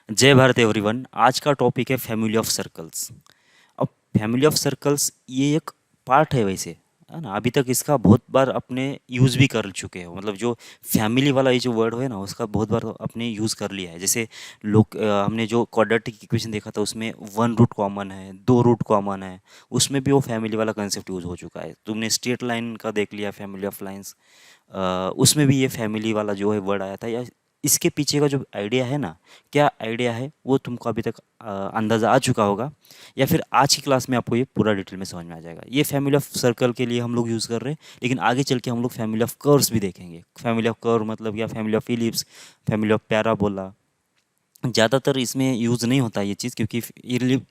जय भारत एवरीवन। आज का टॉपिक है फैमिली ऑफ सर्कल्स। अब फैमिली ऑफ सर्कल्स ये एक पार्ट है वैसे, है ना। अभी तक इसका बहुत बार अपने यूज़ भी कर चुके हो, मतलब जो फैमिली वाला ये जो वर्ड है ना, उसका बहुत बार अपने यूज़ कर लिया है। जैसे हमने जो क्वाड्रेटिक इक्वेशन देखा था, उसमें वन रूट कॉमन है, दो रूट कॉमन है, उसमें भी वो फैमिली वाला कंसेप्ट यूज़ हो चुका है। तुमने स्ट्रेट लाइन का देख लिया, फैमिली ऑफ लाइंस, उसमें भी ये फैमिली वाला जो है वर्ड आया था। या इसके पीछे का जो आइडिया है ना, क्या आइडिया है वो तुमको अभी तक अंदाज़ा आ चुका होगा, या फिर आज की क्लास में आपको ये पूरा डिटेल में समझ में आ जाएगा। ये फैमिली ऑफ सर्कल के लिए हम लोग यूज़ कर रहे हैं, लेकिन आगे चल के हम लोग फैमिली ऑफ कर्व्स भी देखेंगे। फैमिली ऑफ कर्व मतलब क्या, family of ellipse, family of parabola. ज़्यादातर इसमें यूज़ नहीं होता ये चीज़, क्योंकि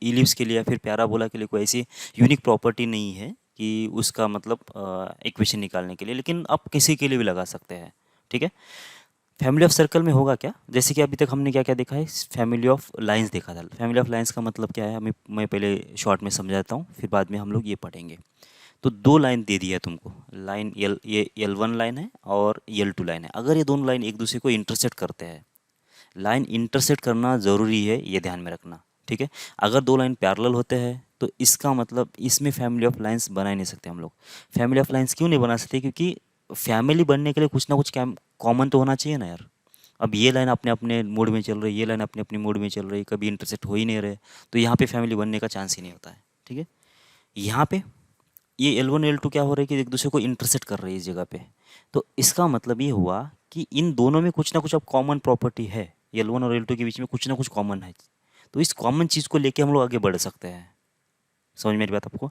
इलिप्स के लिए या फिर पैराबोला के लिए कोई ऐसी यूनिक प्रॉपर्टी नहीं है कि उसका मतलब इक्वेशन निकालने के लिए, लेकिन आप किसी के लिए भी लगा सकते हैं। ठीक है। फैमिली ऑफ सर्कल में होगा क्या, जैसे कि अभी तक हमने क्या क्या देखा है, फैमिली ऑफ लाइंस देखा था। फैमिली ऑफ लाइंस का मतलब क्या है, मैं पहले शॉर्ट में समझाता हूँ, फिर बाद में हम लोग ये पढ़ेंगे। तो दो लाइन दे दिया है तुमको, लाइन यल, ये L1 लाइन है और L2 लाइन है। अगर ये दोनों लाइन एक दूसरे को इंटरसेक्ट करते हैं, लाइन इंटरसेक्ट करना ज़रूरी है, ये ध्यान में रखना। ठीक है। अगर दो लाइन पैरेलल होते हैं तो इसका मतलब इसमें फैमिली ऑफ लाइंस बना ही नहीं सकते हम लोग। फैमिली ऑफ लाइंस क्यों नहीं बना सकते, क्योंकि फैमिली बनने के लिए कुछ ना कुछ कॉमन तो होना चाहिए ना यार। अब ये लाइन अपने अपने मोड में चल रही है, ये लाइन अपने अपनी मोड में चल रही है, कभी इंटरसेक्ट हो ही नहीं रहे, तो यहाँ पे फैमिली बनने का चांस ही नहीं होता है। ठीक है। यहाँ पे ये L1 L2 क्या हो रहा है कि एक दूसरे को इंटरसेक्ट कर रही है इस जगह पे। तो इसका मतलब ये हुआ कि इन दोनों में कुछ ना कुछ अब कॉमन प्रॉपर्टी है। L1 और L2 के बीच में कुछ ना कुछ कॉमन है। तो इस कॉमन चीज़ को लेके हम लोग आगे बढ़ सकते हैं। समझ में मेरी बात आपको।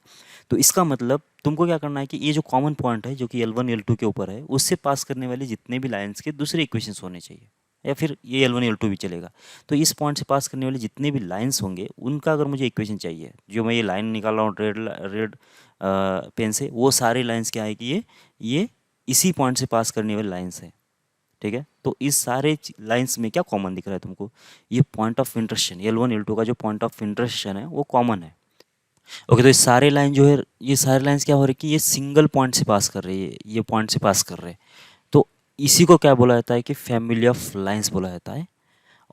तो इसका मतलब तुमको क्या करना है कि ये जो कॉमन पॉइंट है जो कि L1 L2 के ऊपर है, उससे पास करने वाले जितने भी लाइंस के दूसरे इक्वेशंस होने चाहिए, या फिर ये L1 L2 भी चलेगा। तो इस पॉइंट से पास करने वाले जितने भी लाइंस होंगे उनका अगर मुझे इक्वेशन चाहिए, जो मैं ये लाइन निकाल रहा हूँ रेड रेड पेन से, वो सारे लाइंस क्या है कि ये इसी पॉइंट से पास करने वाले लाइंस है। ठीक है। तो इस सारे लाइंस में क्या कॉमन दिख रहा है तुमको, ये point of intersection L1 L2 का जो पॉइंट ऑफ इंटरसेक्शन है वो कॉमन है। ओके। तो ये सारे लाइन जो है, ये सारे लाइंस क्या हो रही है कि ये सिंगल पॉइंट से पास कर रही है, ये पॉइंट से पास कर रहे हैं। तो इसी को क्या बोला जाता है कि फैमिली ऑफ लाइंस बोला जाता है।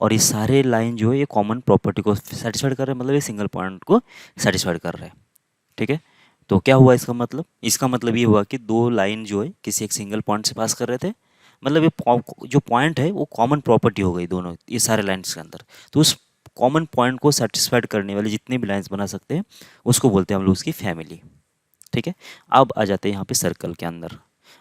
और ये सारे लाइन जो है ये कॉमन प्रॉपर्टी को सेटिस्फाइड कर रहे हैं, मतलब ये सिंगल पॉइंट को सेटिस्फाइड कर रहे हैं। ठीक है। तो क्या हुआ इसका मतलब, इसका मतलब ये हुआ कि दो लाइन जो है किसी एक सिंगल पॉइंट से पास कर रहे थे, मतलब ये जो पॉइंट है वो कॉमन प्रॉपर्टी हो गई दोनों ये सारे लाइन्स के अंदर। तो उस कॉमन पॉइंट को सेटिस्फाइड करने वाले जितने भी लाइन्स बना सकते हैं उसको बोलते हैं हम लोग उसकी फैमिली। ठीक है। अब आ जाते हैं यहाँ पे सर्कल के अंदर।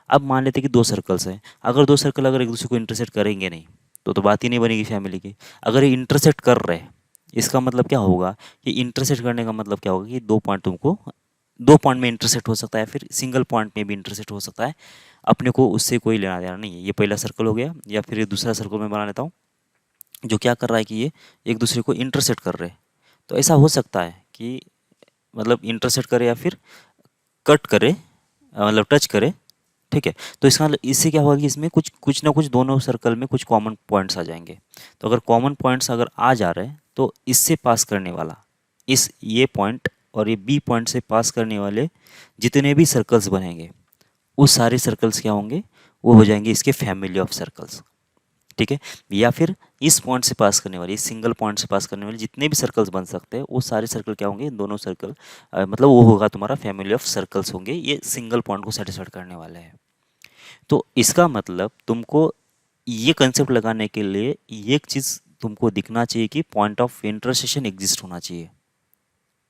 अब मान लेते हैं कि दो सर्कल्स हैं। अगर दो सर्कल अगर एक दूसरे को इंटरसेक्ट करेंगे नहीं तो बात ही नहीं बनेगी फैमिली की। अगर ये इंटरसेक्ट कर रहे हैं, इसका मतलब क्या होगा कि इंटरसेक्ट करने का मतलब क्या होगा कि दो पॉइंट तुमको, दो पॉइंट में इंटरसेक्ट हो सकता है, फिर सिंगल पॉइंट में भी इंटरसेक्ट हो सकता है। अपने को उससे कोई लेना देना नहीं है। ये पहला सर्कल हो गया, या फिर ये दूसरा सर्कल मैं बना लेता हूँ जो क्या कर रहा है कि ये एक दूसरे को इंटरसेक्ट कर रहे हैं। तो ऐसा हो सकता है कि मतलब इंटरसेक्ट करे या फिर कट करे, मतलब टच करे। ठीक है। तो इसका मतलब इससे क्या होगा कि इसमें कुछ कुछ ना कुछ दोनों सर्कल में कुछ कॉमन पॉइंट्स आ जाएंगे। तो अगर कॉमन पॉइंट्स अगर आ जा रहे हैं तो इससे पास करने वाला, इस ये पॉइंट और ये बी पॉइंट से पास करने वाले जितने भी सर्कल्स बनेंगे वो सारे सर्कल्स क्या होंगे, वो हो जाएंगे इसके फैमिली ऑफ सर्कल्स। ठीक है। या फिर इस पॉइंट से पास करने वाले, इस सिंगल पॉइंट से पास करने वाले जितने भी सर्कल्स बन सकते हैं वो सारे सर्कल क्या होंगे, दोनों सर्कल मतलब वो होगा तुम्हारा फैमिली ऑफ सर्कल्स होंगे, ये सिंगल पॉइंट को सेटिस्फाइड करने वाले हैं। तो इसका मतलब तुमको ये कंसेप्ट लगाने के लिए ये एक चीज़ तुमको दिखना चाहिए कि पॉइंट ऑफ इंटरसेक्शन एग्जिस्ट होना चाहिए।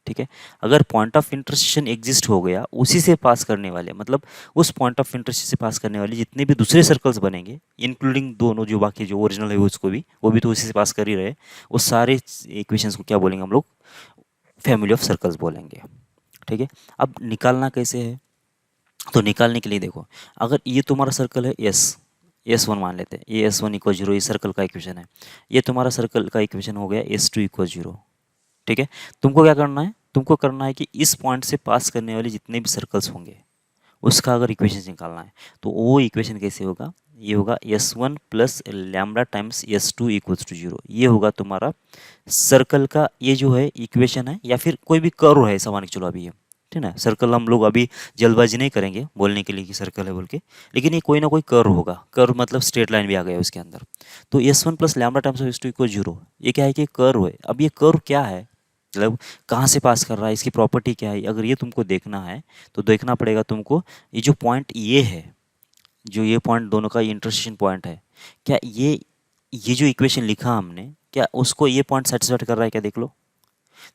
ठीक है। अगर पॉइंट ऑफ इंटरसेक्शन एग्जिस्ट हो गया, उसी से पास करने वाले, मतलब उस पॉइंट ऑफ इंटरसेक्शन से पास करने वाले जितने भी दूसरे सर्कल्स बनेंगे, इंक्लूडिंग दोनों जो बाकी जो ओरिजिनल है उसको भी, वो भी तो उसी से पास कर ही रहे, वो सारे इक्वेशंस को क्या बोलेंगे हम लोग, फैमिली ऑफ सर्कल्स बोलेंगे। ठीक है। अब निकालना कैसे है, तो निकालने के लिए देखो, अगर ये तुम्हारा सर्कल है S1 मान लेते हैं, ये S1 इक्वल जीरो, ये सर्कल का इक्वेशन है। ये तुम्हारा सर्कल का इक्वेशन हो गया S2 इक्वल जीरो। ठीक है। तुमको क्या करना है, तुमको करना है कि इस पॉइंट से पास करने वाले जितने भी सर्कल्स होंगे उसका अगर इक्वेशन निकालना है, तो वो इक्वेशन कैसे होगा, ये होगा S1 plus lambda times S2 equals to zero. ये होगा तुम्हारा सर्कल का ये जो है इक्वेशन है, या फिर कोई भी कर्व है ऐसा मान के चलो अभी ये। ठीक है ना। सर्कल हम लोग अभी जल्दबाजी नहीं करेंगे बोलने के लिए कि सर्कल है बोल के, लेकिन ये कोई ना कोई कर्व होगा, कर्व मतलब स्ट्रेट लाइन भी आ गया उसके अंदर। तो S one plus lambda times of S two equal zero, ये क्या है कि कर्व है। अब ये कर्व क्या है, मतलब कहाँ से पास कर रहा है, इसकी प्रॉपर्टी क्या है, अगर ये तुमको देखना है तो देखना पड़ेगा तुमको, ये जो पॉइंट ये है, जो ये पॉइंट दोनों का इंटरसेक्शन पॉइंट है, क्या ये जो इक्वेशन लिखा हमने, क्या उसको ये पॉइंट सेटिस्फाइड कर रहा है क्या, देख लो।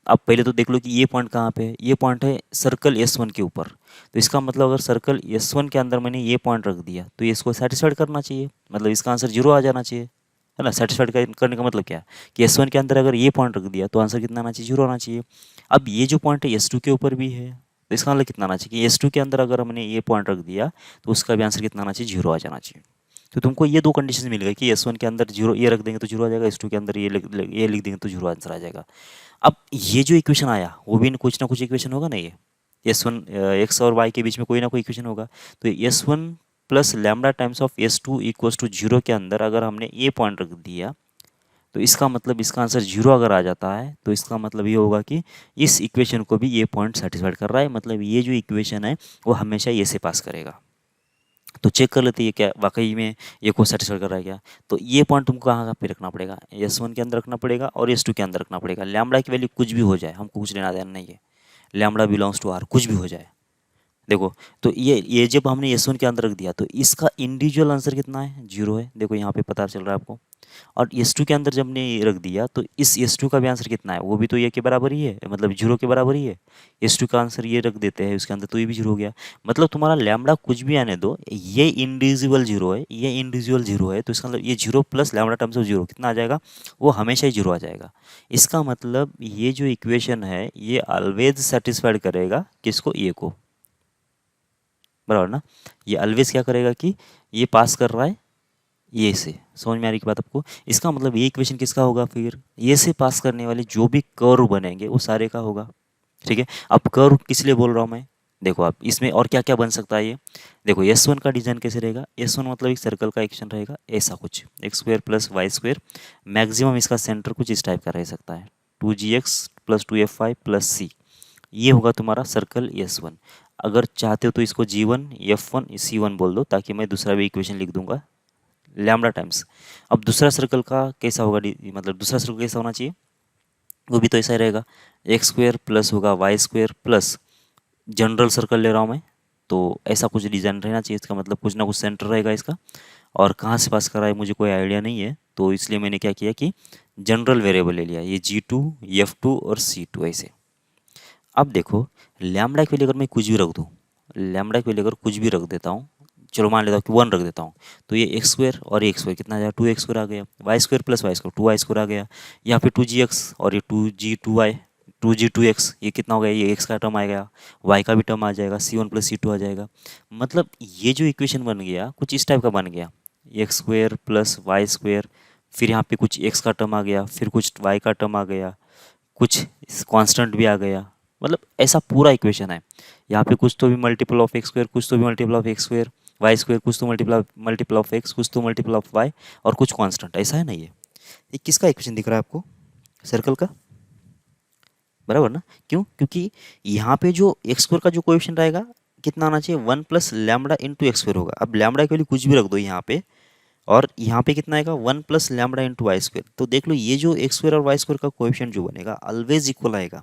अब पहले तो देख लो कि ये पॉइंट कहाँ पे है, ये पॉइंट है सर्कल एस वन के ऊपर। तो इसका मतलब अगर सर्कल एस वन के अंदर मैंने ये पॉइंट रख दिया तो ये इसको सेटिस्फाइड करना चाहिए, मतलब इसका आंसर जीरो आ जाना चाहिए, है ना। सेटिस्फाइड करने का मतलब क्या है कि एस वन के अंदर अगर ये पॉइंट रख दिया तो आंसर कितना आना चाहिए, जीरो आना चाहिए। अब ये जो पॉइंट है एस टू के ऊपर भी है, तो इसका मतलब कितना आना चाहिए कि एस टू के अंदर अगर हमने ये पॉइंट रख दिया तो उसका भी आंसर कितना आना चाहिए, जीरो आ जाना चाहिए। तो तुमको ये दो कंडीशन मिल गई कि एस वन के अंदर जीरो ये रख देंगे तो जीरो आ जाएगा, एस टू के अंदर ये लिख देंगे तो जीरो आंसर आ जाएगा। अब ये जो इक्वेशन आया वो भी कुछ ना कुछ इक्वेशन होगा ना, ये एस वन एक्स और वाई के बीच में कोई ना कोई इक्वेशन होगा। तो S one plus lambda times of S two equals to zero के अंदर अगर हमने ये पॉइंट रख दिया तो इसका मतलब इसका आंसर जीरो अगर आ जाता है तो इसका मतलब ये होगा कि इस इक्वेशन को भी ये पॉइंट सेटिस्फाइड कर रहा है, मतलब ये जो इक्वेशन है वो हमेशा ये से पास करेगा। तो चेक कर लेते हैं ये क्या वाकई में ये को सेटिस्फाई कर रहा है क्या। तो ये पॉइंट तुमको कहाँ पे रखना पड़ेगा, एस वन के अंदर रखना पड़ेगा और एस टू के अंदर रखना पड़ेगा। लैम्बडा की वैल्यू कुछ भी हो जाए, हमको कुछ लेना देना नहीं है, लैम्बडा बिलोंग्स टू आर, कुछ भी हो जाए। देखो तो ये जब हमने एस वन के अंदर रख दिया तो इसका इंडिविजुअल आंसर कितना है, जीरो है, देखो यहाँ पे पता चल रहा है आपको। और एस टू के अंदर जब हमने ये रख दिया तो इस एस टू का भी आंसर कितना है, वो भी तो ये के बराबर ही है, मतलब जीरो के बराबर ही है। एस टू का आंसर ये रख देते हैं उसके अंदर तो ये भी जीरो हो गया। मतलब तुम्हारा लैम्बडा कुछ भी आने दो, ये इंडिविजुअल जीरो है, ये इंडिविजुअल जीरो है, तो इसका मतलब ये zero plus lambda terms of zero कितना आ जाएगा, वो हमेशा ही जीरो आ जाएगा। इसका मतलब ये जो इक्वेशन है ये ऑलवेज सेटिस्फाइड करेगा किसको, ये को, बराबर ना। ये ऑलवेज क्या करेगा कि ये पास कर रहा है ये से, समझ में आ रही की बात आपको। इसका मतलब ये इक्वेशन किसका होगा, फिर ये से पास करने वाले जो भी कर्व बनेंगे वो सारे का होगा। ठीक है, अब कर्व किस लिए बोल रहा हूँ मैं, देखो आप इसमें और क्या क्या बन सकता है ये। देखो एस वन का डिजाइन कैसे रहेगा, एस वन मतलब एक सर्कल का एक्शन रहेगा ऐसा कुछ, X square plus Y square, maximum इसका सेंटर कुछ इस टाइप का रह सकता है, 2gx प्लस 2fy प्लस सी, ये होगा तुम्हारा सर्कल एस वन। अगर चाहते हो तो इसको G1 F1 C1 बोल दो ताकि मैं दूसरा भी इक्वेशन लिख दूंगा लैम्डा टाइम्स। अब दूसरा सर्कल का कैसा होगा, मतलब दूसरा सर्कल कैसा होना चाहिए, वो भी तो ऐसा ही रहेगा, एक्स स्क्वेयर प्लस होगा Y square plus, general circle ले रहा हूँ मैं, तो ऐसा कुछ डिजाइन रहना चाहिए इसका, मतलब कुछ ना कुछ सेंटर रहेगा इसका। और कहाँ से पास कर रहा है मुझे कोई आइडिया नहीं है, तो इसलिए मैंने क्या किया कि जनरल वेरिएबल ले लिया, ये G2 F2 और C2 ऐसे। अब देखो लैम्बडा के लिए अगर मैं कुछ भी रख दूँ, लैम्बडा के लिए अगर कुछ भी रख देता हूँ, चलो मान लेता हूँ कि 1 रख देता हूँ, तो ये एक्स स्क्वायर और एक्स स्क्वायर कितना आ जाएगा, 2x स्क्वायर आ गया, y square plus Y square 2y square आ गया, यहाँ पे 2gx और ये 2g2y 2g2x, ये कितना हो गया, ये x का टर्म आएगा, y का भी टर्म आ जाएगा, c1 प्लस c2 आ जाएगा। मतलब ये जो इक्वेशन बन गया कुछ इस टाइप का बन गया, X square plus Y square, फिर यहाँ पे कुछ x का टर्म आ गया, फिर कुछ y का टर्म आ गया, कुछ कांस्टेंट भी आ गया, मतलब ऐसा पूरा इक्वेशन है। यहाँ पे कुछ तो भी मल्टीपल ऑफ एक्स स्क्वायर, कुछ तो भी multiple of X square, Y square कुछ तो मल्टीपल ऑफ एक्स, कुछ तो मल्टीपल ऑफ वाई, और कुछ कांस्टेंट, ऐसा है ना। ये किसका इक्वेशन दिख रहा है आपको, सर्कल का, बराबर ना। क्यों, क्योंकि यहाँ पे जो एक्स स्क्वायर का जो कोएफिशिएंट रहेगा कितना आना चाहिए, 1 plus lambda into x square होगा। अब लैम्बडा के लिए कुछ भी रख दो यहाँ पे, और यहाँ पे कितना आएगा 1 plus lambda into Y square. तो देख लो ये जो एक्स स्क्वायर और वाई स्क्वायर का कोएफिशिएंट जो बनेगा ऑलवेज इक्वल आएगा।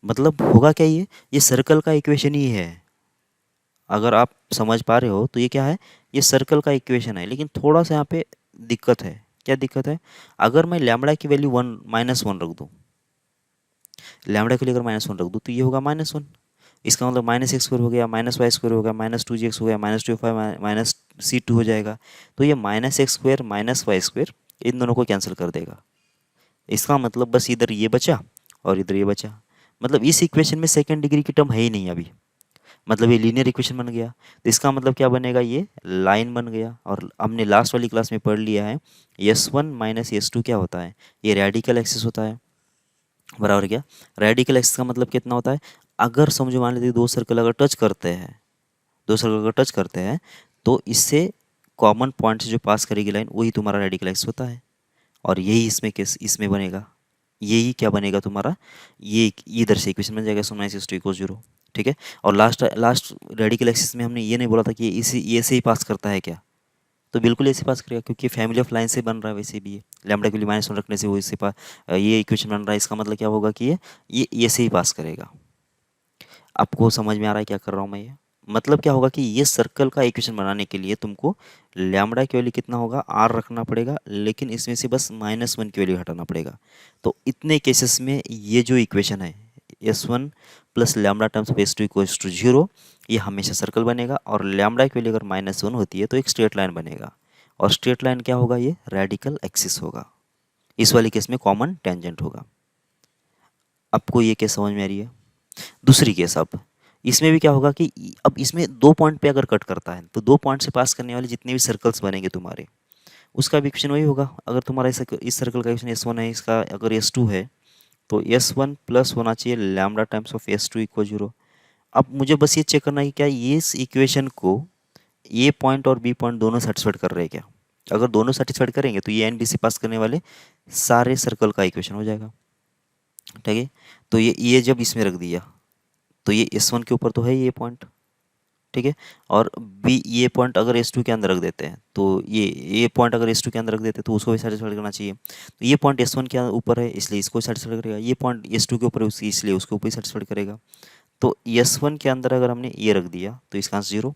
मतलब होगा क्या, ये सर्कल का इक्वेशन ही है। अगर आप समझ पा रहे हो तो ये क्या है, ये सर्कल का इक्वेशन है। लेकिन थोड़ा सा यहाँ पे दिक्कत है, क्या दिक्कत है, अगर मैं लैम्बडा की वैल्यू -1 रख दूँ, लैम्बडा के लिए अगर -1 रख दूँ तो ये होगा -1, इसका मतलब माइनस एक्स स्क्वायर हो गया, माइनस वाई स्क्वायर हो गया, -2gx हो गया, -2f माइनस C2 हो जाएगा। तो ये minus x square minus y square इन दोनों को कैंसिल कर देगा। इसका मतलब बस इधर ये बचा और इधर ये बचा, मतलब इस इक्वेशन में सेकेंड डिग्री की टर्म है ही नहीं अभी, मतलब ये लीनियर इक्वेशन बन गया। तो इसका मतलब क्या बनेगा, ये लाइन बन गया। और हमने लास्ट वाली क्लास में पढ़ लिया है S1 माइनस S2 क्या होता है, ये रेडिकल एक्सिस होता है, बराबर क्या। रेडिकल एक्सिस का मतलब कितना होता है, अगर समझो मान लीजिए दो सर्कल अगर टच करते हैं, दो सर्कल अगर टच करते हैं तो इससे कॉमन पॉइंट से जो पास करेगी लाइन वही तुम्हारा रेडिकल एक्सिस होता है। और यही इसमें केस इसमें बनेगा, यही क्या बनेगा तुम्हारा, ये इधर से इक्वेशन बन जाएगा, S1 माइनस S2 इक्वल 0। ठीक है। और लास्ट लास्ट रेडिकल एक्सिस में हमने ये नहीं बोला था कि इसी ये से ही पास करता है क्या, तो बिल्कुल ऐसे पास करेगा क्योंकि फैमिली ऑफ लाइन से बन रहा है, वैसे भी ये लैम्बडा के लिए -1 रखने से वो इससे ये इक्वेशन बन रहा है। इसका मतलब क्या होगा कि ये से ही पास करेगा। आपको समझ में आ रहा है क्या कर रहा हूँ मैं ये? मतलब क्या होगा कि ये सर्कल का इक्वेशन बनाने के लिए तुमको लैम्बडा की वैल्यू कितना होगा, आर रखना पड़ेगा, लेकिन इसमें से बस -1 की वैल्यू हटाना पड़ेगा। तो इतने केसेस में ये जो इक्वेशन है S1 plus lambda times of S2 equals to 0, ये हमेशा सर्कल बनेगा। और लैम्बडा की वैल्यू अगर -1 होती है तो एक स्ट्रेट लाइन बनेगा। और स्ट्रेट लाइन क्या होगा, ये रेडिकल एक्सिस होगा। इस वाले केस में कॉमन टेंजेंट होगा। आपको ये केस समझ में आ रही है? दूसरी केस, अब इसमें भी क्या होगा कि अब इसमें 2 पॉइंट पे अगर कट करता है तो 2 पॉइंट से पास करने वाले जितने भी सर्कल्स बनेंगे तुम्हारे, उसका भी इक्वेशन वही होगा। अगर तुम्हारा इस सर्कल का इक्वेशन S1 है, इसका अगर S2 है, तो S1 प्लस होना चाहिए lambda times of S2 equal 0। अब मुझे बस ये चेक करना है कि क्या ये इस इक्वेशन को ए पॉइंट और बी पॉइंट दोनों सेटिस्फाइड कर रहे हैं क्या। अगर दोनों सेटिस्फाइड करेंगे तो ये एंड बी से पास करने वाले सारे सर्कल का इक्वेशन हो जाएगा। ठीक है। तो ये जब इसमें रख दिया तो ये S1 के ऊपर तो है ये पॉइंट, ठीक है। और बी ये पॉइंट अगर S2 के अंदर रख देते हैं तो ये पॉइंट अगर S2 के अंदर रख देते हैं तो उसको भी सेटिस्फाइड करना चाहिए। तो ये पॉइंट S1 के ऊपर है इसलिए इसको सेटिस्फाइड करेगा, ये पॉइंट S2 के ऊपर है इसलिए उसके ऊपर ही सेटिस्फाइड करेगा। तो S1 के अंदर अगर हमने ये रख दिया तो इसका आंसर 0।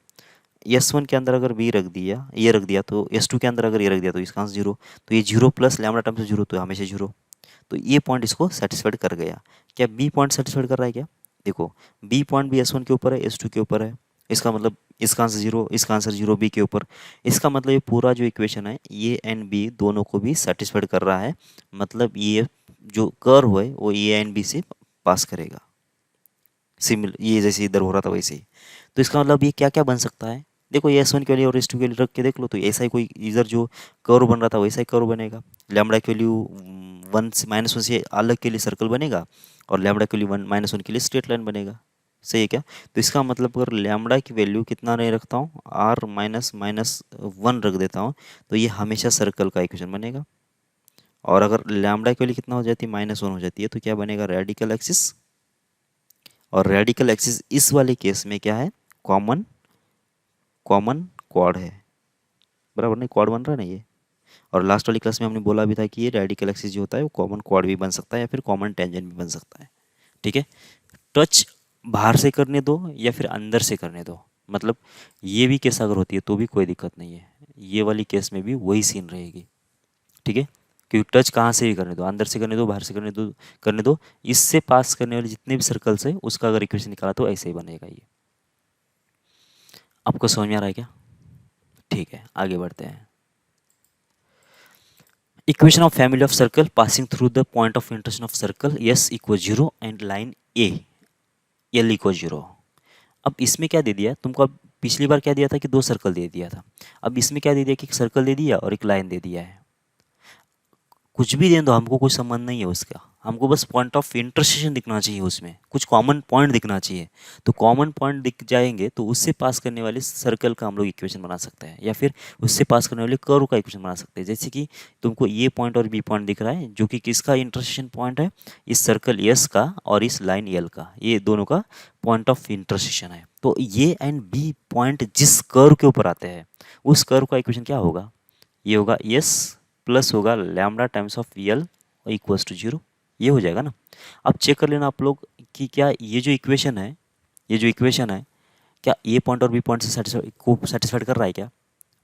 S1 के अंदर अगर बी रख दिया, ये रख दिया, तो S2 के अंदर अगर ये रख दिया तो इसका आंसर 0। तो ये 0 प्लस लैम्बडा टाइम्स 0 तो हमेशा 0। तो ये पॉइंट इसको सेटिस्फाइड कर गया। क्या बी पॉइंट सेटिस्फाइड कर रहा है क्या? देखो बी पॉइंट भी S1 के ऊपर है, S2 के ऊपर है, इसका मतलब इसका आंसर 0, इसका आंसर 0 बी के ऊपर। इसका मतलब ये पूरा जो इक्वेशन है ये एंड बी दोनों को भी सेटिस्फाइड कर रहा है। मतलब ये जो कर्व है वो ए एंड बी से पास करेगा। सिमिल ये जैसे इधर हो रहा था वैसे ही। तो इसका मतलब ये क्या क्या बन सकता है, देखो ये S1 के वैल्यू और S2 के वैल्यू रख के देख लो, तो ऐसा ही कोई इधर जो कर्व बन रहा था वैसा ही कर्व बनेगा। लैम्बडा की वैल्यू 1 से -1 से अलग के लिए सर्कल बनेगा और लैम्बडा की वैल्यू -1 के लिए स्ट्रेट लाइन बनेगा। सही है क्या? तो इसका मतलब अगर लैम्बडा की वैल्यू कितना नहीं रखता हूँ, R -1 रख देता हूँ, तो ये हमेशा सर्कल का इक्वेशन बनेगा। और अगर लैम्बडा की वैल्यू कितना हो जाती है, -1 हो जाती है, तो क्या बनेगा, रेडिकल एक्सिस। और रेडिकल एक्सिस इस वाले केस में क्या है, कॉमन कॉमन क्वाड है। बराबर नहीं, क्वाड बन रहा है ना ये। और लास्ट वाली क्लास में हमने बोला भी था कि ये रेडिकल एक्सिस जो होता है वो कॉमन क्वाड भी बन सकता है या फिर कॉमन टेंजेंट भी बन सकता है। ठीक है। टच बाहर से करने दो या फिर अंदर से करने दो, मतलब ये भी केस अगर होती है तो भी कोई दिक्कत नहीं है, ये वाली केस में भी वही सीन रहेगी। ठीक है। क्योंकि टच कहाँ से भी करने दो, अंदर से करने दो, बाहर से करने दो, इससे पास करने वाले जितने भी सर्कल्स है उसका अगर इक्वेशन निकाला तो ऐसे ही बनेगा ये। आपको समझ में आ रहा है क्या? ठीक है, आगे बढ़ते हैं। Equation of family of circle passing through the point of intersection of circle S equal 0 and line A L equal 0। अब इसमें क्या दे दिया तुमको, अब पिछली बार क्या दिया था कि 2 सर्कल दे दिया था, अब इसमें क्या दे दिया कि एक सर्कल दे दिया और एक लाइन दे दिया है। कुछ भी दे दो, हमको कोई संबंध नहीं है उसका, हमको बस पॉइंट ऑफ इंटरसेक्शन दिखना चाहिए, उसमें कुछ कॉमन पॉइंट दिखना चाहिए। तो कॉमन पॉइंट दिख जाएंगे तो उससे पास करने वाले सर्कल का हम लोग इक्वेशन बना सकते हैं, या फिर उससे पास करने वाले कर्व का इक्वेशन बना सकते हैं। जैसे कि तुमको ये पॉइंट और बी पॉइंट दिख रहा है जो कि किसका इंटरसेक्शन पॉइंट है, इस सर्कल एस का और इस लाइन एल का, ये दोनों का पॉइंट ऑफ इंटरसेक्शन है। तो ये एंड बी पॉइंट जिस कर्व के ऊपर आते हैं उस कर्व का इक्वेशन क्या होगा, ये होगा एस प्लस होगा lambda times of L equals to 0। ये हो जाएगा ना। अब चेक कर लेना आप लोग कि क्या ये जो इक्वेशन है, ये जो इक्वेशन है, क्या ए पॉइंट और बी पॉइंट से सेटिस्फाइड कर रहा है क्या?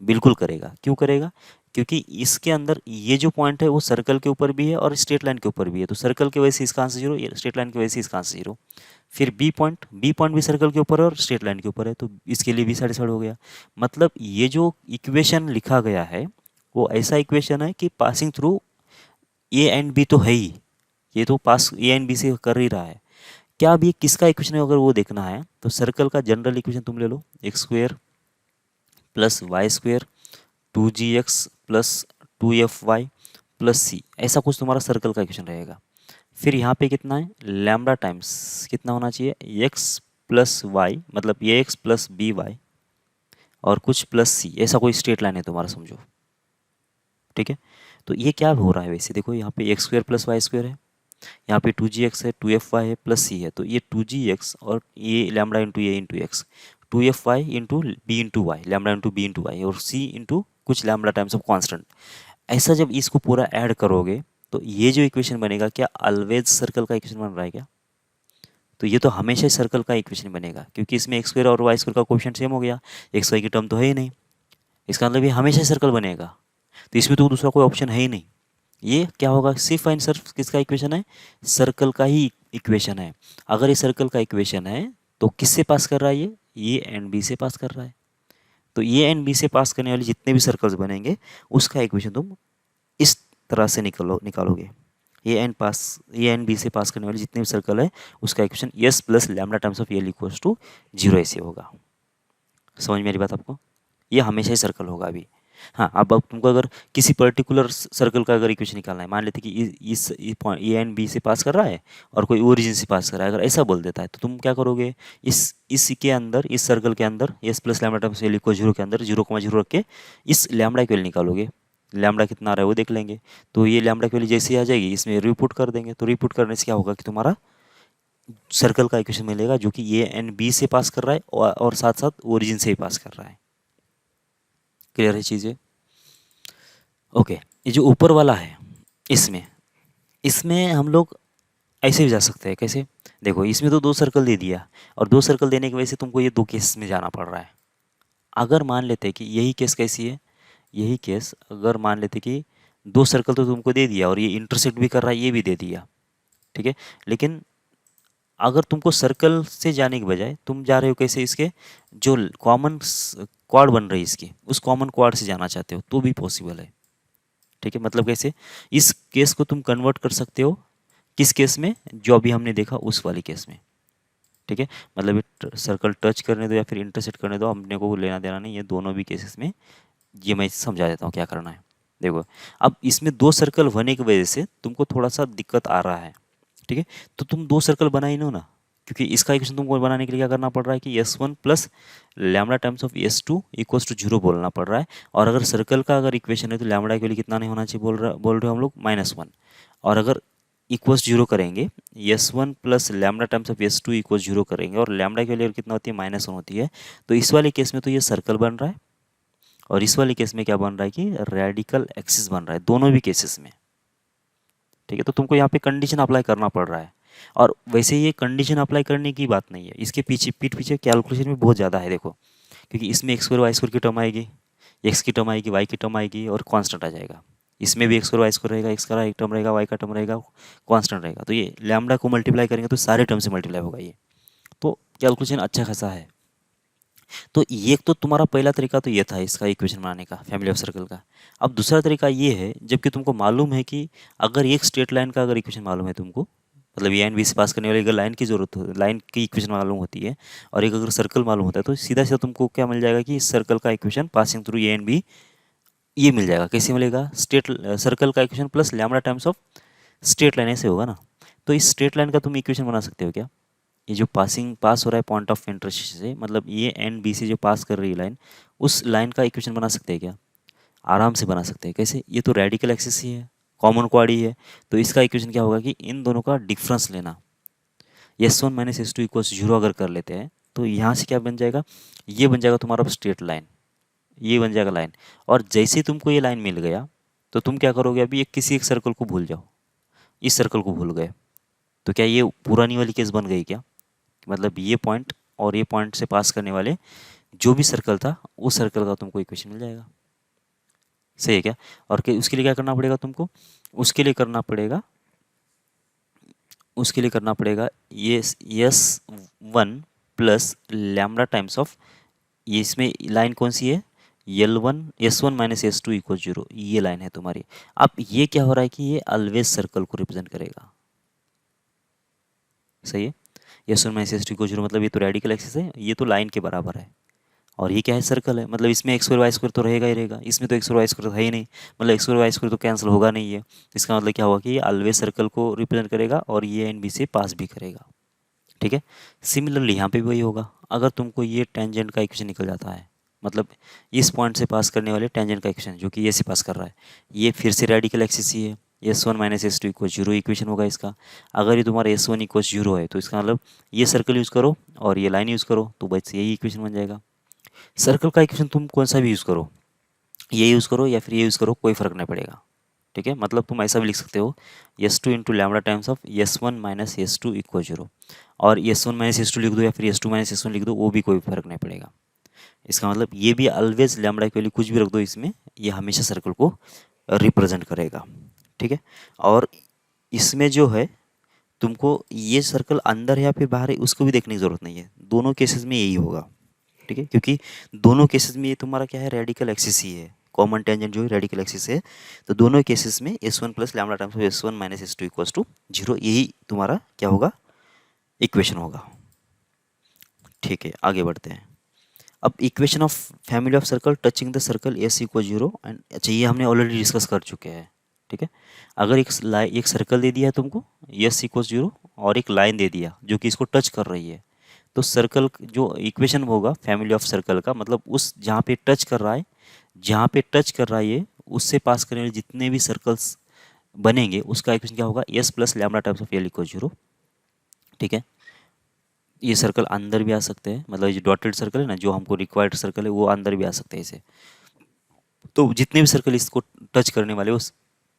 बिल्कुल करेगा। क्यों करेगा? क्योंकि इसके अंदर ये जो पॉइंट है वो सर्कल के ऊपर भी है और स्ट्रेट लाइन के ऊपर भी है, तो सर्कल की वजह से इसका आंसर 0, स्ट्रेट लाइन की वजह से इसका आंसर 0। फिर बी पॉइंट भी सर्कल के ऊपर है और स्ट्रेट लाइन के ऊपर है, तो इसके लिए भी सेटिस्फाइड हो गया। मतलब ये जो इक्वेशन लिखा गया है वो ऐसा इक्वेशन है कि passing through A and B तो है ही, ये तो पास ए एंड बी से कर ही रहा है। क्या अब ये किसका इक्वेशन है अगर वो देखना है तो सर्कल का जनरल इक्वेशन तुम ले लो, x² plus y² 2gx plus 2fy plus c, ऐसा कुछ तुम्हारा सर्कल का इक्वेशन रहेगा। फिर यहाँ पे कितना है, लैम्बडा टाइम्स कितना होना चाहिए, x प्लस वाई, मतलब ये x प्लस बी वाई और कुछ प्लस c, ऐसा कोई स्ट्रेट लाइन है तुम्हारा समझो। ठीक है। तो ये क्या हो रहा है वैसे, देखो यहाँ पे x² प्लस y² है, यहाँ पे 2gx है, 2fy है प्लस सी है, तो ये 2gx और ये lambda into a into x, 2fy into b into y, lambda into b into y, और सी इंटू कुछ लैम्डा टाइम्स ऑफ कॉन्स्टेंट। ऐसा जब इसको पूरा ऐड करोगे तो ये जो इक्वेशन बनेगा, क्या ऑलवेज सर्कल का इक्वेशन बन रहा है क्या? तो ये तो हमेशा सर्कल का इक्वेशन बनेगा, क्योंकि इसमें एक्स स्क्वायर और वाई स्क्वायर का कोएफिशिएंट सेम हो गया, एक्स वाई की टर्म तो है ही नहीं, इसका मतलब ये हमेशा सर्कल बनेगा। तो इसमें तो दूसरा कोई ऑप्शन है ही नहीं। ये क्या होगा, सिर्फ एंड सिर्फ किसका इक्वेशन है? सर्कल का ही इक्वेशन है। अगर ये सर्कल का इक्वेशन है तो किससे पास कर रहा है? ये एंड बी से पास कर रहा है। तो ये एंड बी से पास करने वाले जितने भी सर्कल्स बनेंगे उसका इक्वेशन तुम इस तरह से निकालोगे। ये एंड बी से पास करने वाले जितने भी सर्कल है उसका equation S plus lambda times of L equals to 0 ऐसे होगा। समझ मेरी बात आपको? ये हमेशा ही सर्कल होगा अभी। हाँ, अब तुमको अगर किसी पर्टिकुलर सर्कल का अगर इक्वेशन निकालना है, मान लेते कि इस पॉइंट ए एंड बी से पास कर रहा है और कोई ओरिजिन से पास कर रहा है, अगर ऐसा बोल देता है तो तुम क्या करोगे, इसके अंदर, इस सर्कल के अंदर S plus lambda times L equal 0 के अंदर 0,0 रख के इस लैम्डा की वैल्यू निकालोगे। लैम्डा कितना आ रहा है वो देख लेंगे, तो ये लैम्डा की वैल्यू जैसे ही आ जाएगी इसमें रिपुट कर देंगे, तो रिपुट करने से क्या होगा कि तुम्हारा सर्कल का इक्वेशन मिलेगा जो कि ए एंड बी से पास कर रहा है और साथ साथ ओरिजिन से ही पास कर रहा है। क्लियर है चीज़ें? ओके, ये जो ऊपर वाला है इसमें इसमें हम लोग ऐसे भी जा सकते हैं। कैसे? देखो, इसमें तो 2 सर्कल दे दिया और 2 सर्कल देने की वजह से तुमको ये 2 केस में जाना पड़ रहा है। अगर मान लेते कि यही केस कैसी है, यही केस अगर मान लेते कि 2 सर्कल तो तुमको दे दिया और ये इंटरसेक्ट भी कर रहा है, ये भी दे दिया, ठीक है, लेकिन अगर तुमको सर्कल से जाने के बजाय तुम जा रहे हो कैसे, इसके जो कॉमन क्वाड बन रही है इसकी, उस कॉमन क्वाड से जाना चाहते हो तो भी पॉसिबल है। ठीक है, मतलब कैसे, इस केस को तुम कन्वर्ट कर सकते हो किस केस में, जो अभी हमने देखा उस वाली केस में। ठीक है, मतलब ये सर्कल टच करने दो या फिर इंटरसेक्ट करने दो, हमने को लेना देना नहीं है दोनों भी केसेस में। ये मैं समझा देता हूँ क्या करना है। देखो, अब इसमें 2 सर्कल होने की वजह से तुमको थोड़ा सा दिक्कत आ रहा है। ठीक है, तो तुम 2 सर्कल बना ही लो ना, क्योंकि इसका इक्वेशन तुमको बनाने के लिए क्या करना पड़ रहा है कि S one plus lambda times of S two equals to 0 बोलना पड़ रहा है। और अगर सर्कल का अगर इक्वेशन है तो लैम्डा के लिए कितना नहीं होना चाहिए बोल रहे हो हम लोग, -1। और अगर इक्वल्स 0 करेंगे, S one plus lambda times of S two equals 0 करेंगे और लैम्डा के लिए कितना होती है, -1 होती है, तो इस वाले केस में तो ये सर्कल बन रहा है और इस वाले केस में क्या बन रहा है कि रेडिकल एक्सिस बन रहा है, दोनों भी केसेस में। ठीक है, तो तुमको यहाँ पे कंडीशन अप्लाई करना पड़ रहा है। और वैसे ये कंडीशन अप्लाई करने की बात नहीं है, इसके पीठ पीछे कैलकुलेशन भी बहुत ज़्यादा है। देखो, क्योंकि इसमें एक्स स्क्वायर वाई स्क्वायर की टर्म आएगी, एक्स की टर्म आएगी, वाई की टर्म आएगी और कांस्टेंट आ जाएगा। इसमें भी एक्स स्क्वायर वाई स्क्वायर रहेगा, एक्स का एक टर्म रहेगा, वाई का टर्म रहेगा, कांस्टेंट रहेगा। तो ये लैम्डा को मल्टीप्लाई करेंगे तो सारे टर्म से मल्टीप्लाई होगा ये, तो कैलकुलेशन अच्छा खासा है। तो ये तो तुम्हारा पहला तरीका तो ये था इसका इक्वेशन बनाने का, फैमिली ऑफ सर्कल का। अब दूसरा तरीका ये है, जबकि तुमको मालूम है कि अगर एक स्ट्रेट लाइन का अगर इक्वेशन मालूम है तुमको, मतलब ए एंड बी से पास करने वाली अगर लाइन की जरूरत हो, लाइन की इक्वेशन मालूम होती है और एक अगर सर्कल मालूम होता है, तो सीधा सीधा तुमको क्या मिल जाएगा कि इस सर्कल का equation passing through A and B, ये मिल जाएगा। कैसे मिलेगा? स्ट्रेट सर्कल का equation plus lambda times of straight line, ऐसे होगा ना। तो इस स्ट्रेट लाइन का तुम इक्वेशन बना सकते हो क्या? ये जो पास हो रहा है पॉइंट ऑफ इंटरसेक्शन से, मतलब ये एंड बी से जो पास कर रही है लाइन, उस लाइन का इक्वेशन बना सकते हैं क्या? आराम से बना सकते हैं। कैसे? ये तो रेडिकल एक्सिस ही है, कॉमन क्वाड ही है, तो इसका इक्वेशन क्या होगा कि इन दोनों का डिफरेंस लेना, S one minus S two equals 0 अगर कर लेते हैं तो यहाँ से क्या बन जाएगा, ये बन जाएगा तुम्हारा स्ट्रेट लाइन, ये बन जाएगा लाइन। और जैसे ही तुमको ये लाइन मिल गया तो तुम क्या करोगे, अभी ये किसी एक सर्कल को भूल जाओ, इस सर्कल को भूल गए, तो क्या ये पुरानी वाली केस बन गई क्या? मतलब ये पॉइंट और ये पॉइंट से पास करने वाले जो भी सर्कल था उस सर्कल का तुमको इक्वेशन मिल जाएगा। सही है क्या? और उसके लिए क्या करना पड़ेगा तुमको, उसके लिए करना पड़ेगा, ये S one plus lambda times of, ये इसमें लाइन कौन सी है, L1 S1 - S2 = 0, ये लाइन है तुम्हारी। अब ये क्या हो रहा है कि ये ऑलवेज सर्कल को रिप्रेजेंट करेगा। सही है, S1 - S2 = 0 मतलब ये तो रेडिकल एक्सिस है, ये तो लाइन के बराबर है, और ये क्या है, सर्कल है, मतलब इसमें एक्स स्क्वायर वाई स्क्वायर तो रहेगा ही रहेगा, इसमें तो एक्स स्क्वायर वाई स्क्वायर तो है ही नहीं, मतलब एक्स स्क्वायर वाई स्क्वायर तो कैंसिल होगा नहीं है। इसका मतलब क्या होगा कि ये ऑलवेज सर्कल को रिप्रेजेंट करेगा और ये एंड बी से पास भी करेगा। ठीक है, सिमिलरली यहाँ पे भी वही होगा। अगर तुमको ये टेंजेंट का इक्वेशन निकल जाता है, मतलब इस पॉइंट से पास करने वाले टेंजेंट का इक्वेशन जो कि ये से पास कर रहा है, ये फिर से रेडिकल एक्सिस ही है, S one minus S two equal zero equation होगा इसका। अगर ये तुम्हारा एस वन इक्वल जीरो है तो इसका मतलब ये सर्कल यूज़ करो और ये लाइन यूज़ करो तो बस यही इक्वेशन बन जाएगा। सर्कल का इक्वेशन तुम कौन सा भी यूज़ करो, ये यूज़ करो या फिर ये यूज़ करो, कोई फ़र्क नहीं पड़ेगा। ठीक है, मतलब तुम ऐसा भी लिख सकते हो s two into lambda times of S one minus S two equal zero, और s one minus S two लिख दो या फिर s two minus s one लिख दो, वो भी कोई फर्क नहीं पड़ेगा। इसका मतलब ये भी ऑलवेज लैमडा की वैल्यू कुछ भी रख दो इसमें, ये हमेशा सर्कल को रिप्रेजेंट करेगा। ठीक है, और इसमें जो है तुमको ये सर्कल अंदर है या फिर बाहर है उसको भी देखने की ज़रूरत नहीं है, दोनों केसेस में यही होगा। ठीक है, क्योंकि दोनों केसेस में ये तुम्हारा क्या है, रेडिकल एक्सिस ही है, कॉमन टेंजेंट जो है रेडिकल एक्सिस है। तो दोनों केसेस में S one plus lambda times of S one minus S two equals to zero, यही तुम्हारा क्या होगा, इक्वेशन होगा। ठीक है, आगे बढ़ते हैं। अब equation of family of circle touching the circle S equal zero and, अच्छा ये हमने ऑलरेडी डिस्कस कर चुके हैं। ठीक है, अगर एक सर्कल दे दिया है तुमको एस इक्वल जीरो और एक लाइन दे दिया जो कि इसको टच कर रही है, तो सर्कल जो इक्वेशन होगा फैमिली ऑफ सर्कल का, मतलब उस जहाँ पे टच कर रहा है, जहाँ पे टच कर रहा है ये, उससे पास करने वाले जितने भी सर्कल्स बनेंगे उसका इक्वेशन क्या होगा, S plus lambda times of L equal zero. ठीक है, ये सर्कल अंदर भी आ सकते हैं, मतलब ये डॉटेड सर्कल है ना जो हमको रिक्वायर्ड सर्कल है वो अंदर भी आ सकते हैं इसे। तो जितने भी सर्कल इसको टच करने वाले उस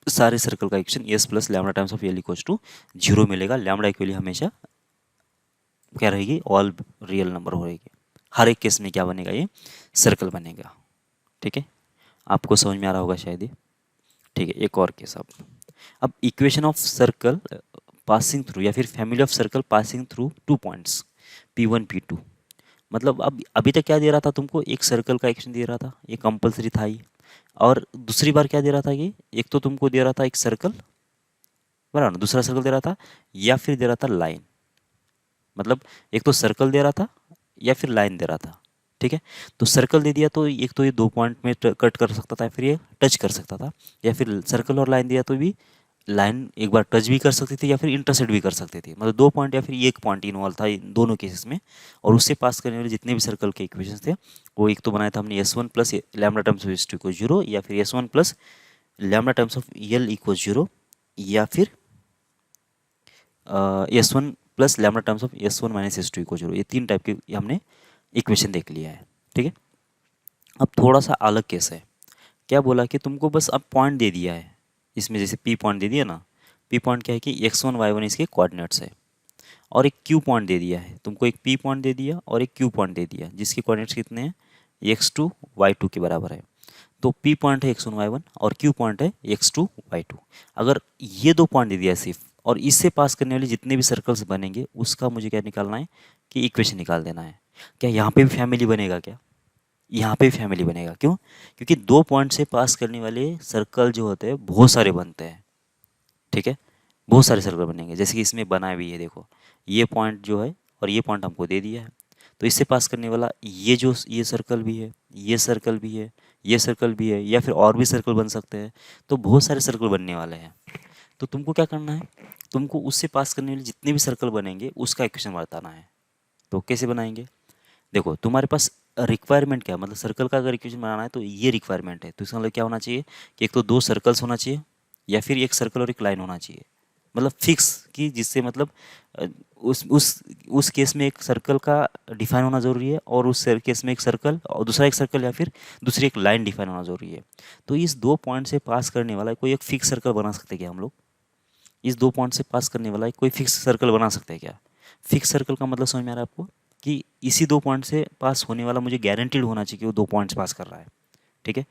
सारे सर्कल का equation S plus lambda times of L equal to zero मिलेगा। लैम्डा की वैल्यू हमेशा क्या रहेगी, ऑल रियल नंबर हो रहेगी। हर एक केस में क्या बनेगा, ये सर्कल बनेगा। ठीक है, आपको समझ में आ रहा होगा शायद ये। ठीक है, एक और केस अब equation of circle passing through या फिर family of circle passing through two points P one P two. मतलब अब अभी तक क्या दे रहा था तुमको, एक सर्कल का इक्वेशन दे रहा था, ये कंपलसरी था ही। और दूसरी बार क्या दे रहा था, कि एक तो तुमको दे रहा था एक सर्कल बराबर ना, दूसरा सर्कल दे रहा था या फिर दे रहा था लाइन। मतलब एक तो सर्कल दे रहा था या फिर लाइन दे रहा था। ठीक है, तो सर्कल दे दिया तो एक तो ये दो पॉइंट में कट कर सकता था, फिर ये टच कर सकता था, या फिर सर्कल और लाइन दिया तो भी लाइन एक बार टच भी कर सकती थी या फिर इंटरसेक्ट भी कर सकती थी। मतलब दो पॉइंट या फिर एक पॉइंट इन्वॉल्व था इन दोनों केसेस में, और उससे पास करने वाले जितने भी सर्कल के इक्वेशंस थे वो एक तो बनाया था हमने S one plus lambda times of S two equal zero, या फिर S one plus lambda times of L equal zero, या फिर S one plus lambda times of S one minus S two equal zero. ये तीन type के हमने equation देख लिया है। ठीक है, अब थोड़ा सा अलग केस है। क्या बोला कि तुमको बस अब पॉइंट दे दिया है इसमें, जैसे पी पॉइंट दे दिया ना, पी पॉइंट क्या है कि एक्स वन वाई वन इसके कोऑर्डिनेट्स है, और एक क्यू पॉइंट दे दिया है तुमको, एक पी पॉइंट दे दिया और एक क्यू पॉइंट दे दिया जिसके कोऑर्डिनेट्स कितने हैं, एक्स टू वाई टू के बराबर है। तो पी पॉइंट है एक्स वन वाई वन और क्यू पॉइंट है एक्स टू वाई टू। अगर ये दो पॉइंट दे दिया सिर्फ, और इससे पास करने वाले जितने भी सर्कल्स बनेंगे उसका मुझे क्या निकालना है, कि इक्वेशन निकाल देना है। क्या यहाँ पे भी फैमिली बनेगा, क्या यहाँ पे भी फैमिली बनेगा, क्यों, क्योंकि दो पॉइंट से पास करने वाले सर्कल जो होते हैं बहुत सारे बनते हैं। ठीक है, बहुत सारे सर्कल बनेंगे, जैसे कि इसमें बना भी है, देखो ये पॉइंट जो है और ये पॉइंट हमको दे दिया है, तो इससे पास करने वाला ये जो ये सर्कल भी है, ये सर्कल भी है, ये सर्कल भी है, या फिर और भी सर्कल बन सकते हैं। तो बहुत सारे सर्कल बनने वाले हैं। तो तुमको क्या करना है, तुमको उससे पास करने वाले जितने भी सर्कल बनेंगे उसका इक्वेशन बताना है। तो कैसे बनाएंगे, देखो तुम्हारे पास रिक्वायरमेंट क्या है, मतलब सर्कल का अगर इक्वेशन बनाना है तो ये रिक्वायरमेंट है। तो इसका मतलब क्या होना चाहिए, कि एक तो दो सर्कल्स होना चाहिए या फिर एक सर्कल और एक लाइन होना चाहिए, मतलब फिक्स, कि जिससे मतलब उस केस में एक सर्कल का डिफाइन होना ज़रूरी है, और उस केस में एक सर्कल और दूसरा एक सर्कल या फिर दूसरी एक लाइन डिफाइन होना ज़रूरी है। तो इस दो पॉइंट से पास करने वाला कोई एक फिक्स सर्कल बना सकते हैं क्या हम लोग, इस दो पॉइंट से पास करने वाला कोई फिक्स सर्कल बना सकते हैं क्या। फिक्स सर्कल का मतलब समझ में आ रहा है आपको, कि इसी दो पॉइंट से पास होने वाला मुझे गारंटीड होना चाहिए कि वो दो पॉइंट्स पास कर रहा है। ठीक है,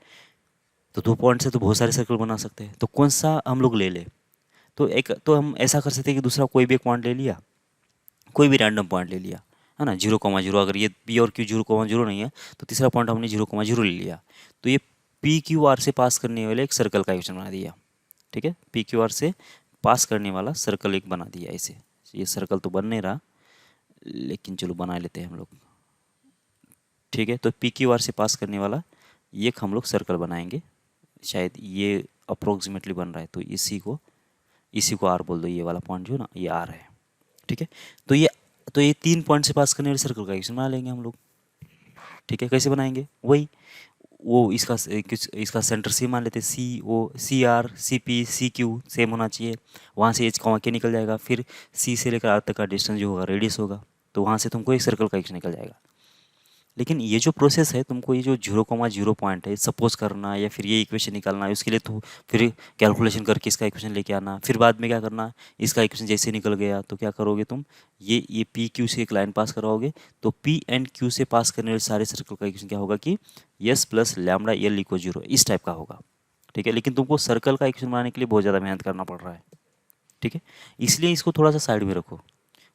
तो दो पॉइंट से तो बहुत सारे सर्कल बना सकते हैं, तो कौन सा हम लोग ले ले। तो एक तो हम ऐसा कर सकते हैं कि दूसरा कोई भी एक पॉइंट ले लिया, कोई भी रैंडम पॉइंट ले लिया, है ना, जीरो कॉमा जीरो, अगर ये पी और क्यू जीरो कॉमा जीरो नहीं है तो तीसरा पॉइंट हमने जीरो कॉमा जीरो ले लिया। तो ये पी क्यू आर से पास करने वाले एक सर्कल का इक्वेशन बना दिया। ठीक है, पी क्यू आर से पास करने वाला सर्कल एक बना दिया इसे। ये सर्कल तो बन नहीं रहा, लेकिन चलो बना लेते हैं हम लोग। ठीक है, तो पी क्यू आर से पास करने वाला ये हम लोग सर्कल बनाएंगे। शायद ये अप्रोक्सीमेटली बन रहा है, तो इसी को आर बोल दो, ये वाला पॉइंट जो ना ये आर है। ठीक है, तो ये तीन पॉइंट से पास करने वाले सर्कल का इक्वेशन बना लेंगे हम लोग। ठीक है, कैसे बनाएंगे, वही वो इसका सेंटर सी मान लेते, c o c r c p c q same होना चाहिए। वहाँ से एच कॉमा के निकल जाएगा, फिर सी से लेकर आर तक का डिस्टेंस जो होगा रेडियस होगा, तो वहाँ से तुमको एक सर्कल का इक्वेशन निकल जाएगा। लेकिन ये जो प्रोसेस है, तुमको ये जो 0,0 पॉइंट है सपोज करना या फिर ये इक्वेशन निकालना है, उसके लिए तो फिर कैलकुलेशन करके इसका इक्वेशन लेके आना, फिर बाद में क्या करना, इसका इक्वेशन जैसे निकल गया तो क्या करोगे तुम, ये पी क्यू से एक लाइन पास कराओगे, तो पी एंड क्यू से पास करने वाले सारे सर्कल का इक्वेशन क्या होगा कि yes plus lambda L equal 0, इस टाइप का होगा। ठीक है, लेकिन तुमको सर्कल का इक्वेशन बनाने के लिए बहुत ज़्यादा मेहनत करना पड़ रहा है। ठीक है, इसलिए इसको थोड़ा सा साइड में रखो।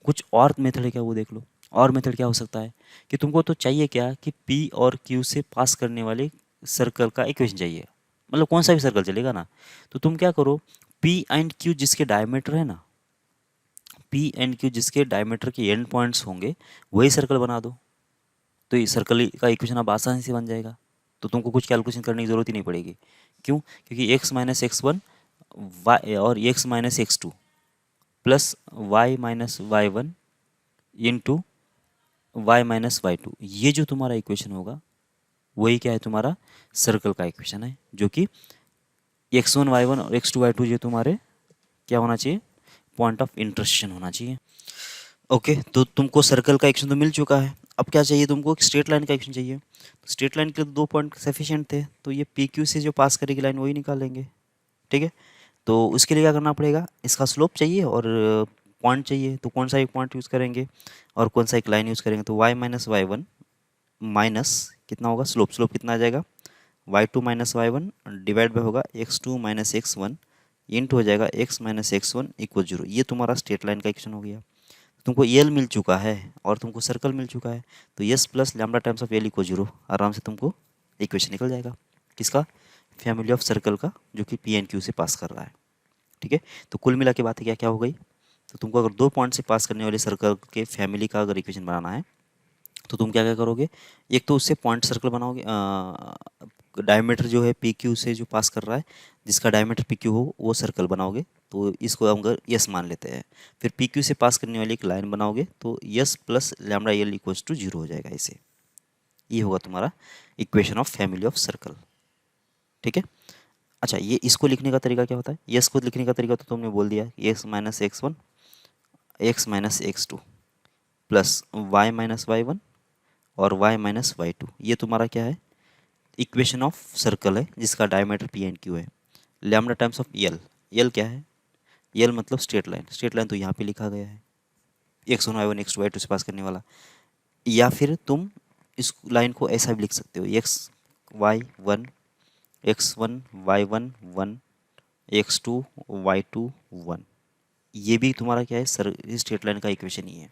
कुछ और मेथड है क्या वो देख लो। और मेथड क्या हो सकता है कि तुमको तो चाहिए क्या कि पी और क्यू से पास करने वाले सर्कल का इक्वेशन चाहिए, मतलब कौन सा भी सर्कल चलेगा ना। तो तुम क्या करो, पी एंड क्यू जिसके डायमीटर है ना, पी एंड क्यू जिसके डायमीटर के एंड पॉइंट्स होंगे वही सर्कल बना दो, तो ये सर्कल का इक्वेशन अब आसानी से बन जाएगा। तो तुमको कुछ कैलकुलेशन करने की जरूरत ही नहीं पड़ेगी। क्यों? क्योंकि x minus x one y और x minus x two plus Y minus Y one into y minus Y two, ये जो तुम्हारा इक्वेशन होगा वही क्या है, तुम्हारा सर्कल का इक्वेशन है, जो कि एक्स वन वाई वन और एक्स टू वाई टू ये तुम्हारे क्या होना चाहिए, पॉइंट ऑफ इंटरसेक्शन होना चाहिए। ओके, तो तुमको सर्कल का इक्वेशन तो मिल चुका है। अब क्या चाहिए तुमको, एक स्ट्रेट लाइन का इक्वेशन चाहिए। तो स्ट्रेट लाइन के लिए दो पॉइंट सफिशिएंट थे, तो ये पी क्यू से जो पास करेगी लाइन वही निकालेंगे। ठीक है, तो उसके लिए क्या करना पड़ेगा, इसका स्लोप चाहिए और पॉइंट चाहिए, तो कौन सा एक पॉइंट यूज़ करेंगे और कौन सा एक लाइन यूज़ करेंगे, तो y minus Y one minus कितना होगा स्लोप, स्लोप कितना आ जाएगा y two minus Y one divide by होगा x two minus x one into हो जाएगा x minus x one equal 0। ये तुम्हारा स्ट्रेट लाइन का इक्वेशन हो गया। तुमको एल मिल चुका है और तुमको सर्कल मिल चुका है, तो S plus lambda times of L equal 0, आराम से तुमको इक्वेशन निकल जाएगा किसका, फैमिली ऑफ सर्कल का, जो कि पी एंड क्यू से पास कर रहा है। ठीक है, तो कुल मिला के बातें क्या क्या हो गई, तो तुमको अगर दो पॉइंट से पास करने वाले सर्कल के फैमिली का अगर इक्वेशन बनाना है, तो तुम क्या क्या करोगे, एक तो उससे पॉइंट सर्कल बनाओगे, डायमीटर जो है पी क्यू से जो पास कर रहा है, जिसका डायमीटर पी क्यू हो वो सर्कल बनाओगे, तो इसको हम अगर यस मान लेते हैं। फिर पी क्यू से पास करने वाली एक लाइन बनाओगे, तो S plus lambda L equals to 0 हो जाएगा इसे। ये होगा तुम्हारा equation of family of circle. ठीक है, अच्छा ये इसको लिखने का तरीका क्या होता है, यस को लिखने का तरीका तो तुमने बोल दिया, X minus x one X minus x two plus Y minus Y one और वाई माइनस वाई टू, ये तुम्हारा क्या है, इक्वेशन ऑफ सर्कल है जिसका डायमीटर पी एंड क्यू है। Lambda times of L, L क्या है, एल मतलब स्ट्रेट लाइन, स्ट्रेट लाइन तो यहाँ पे लिखा गया है, X one Y one X two Y two से पास करने वाला। या फिर तुम इस लाइन को ऐसा भी लिख सकते हो, X one Y one one X two Y two one, ये भी तुम्हारा क्या है, सर स्ट्रेट लाइन का इक्वेशन ही है।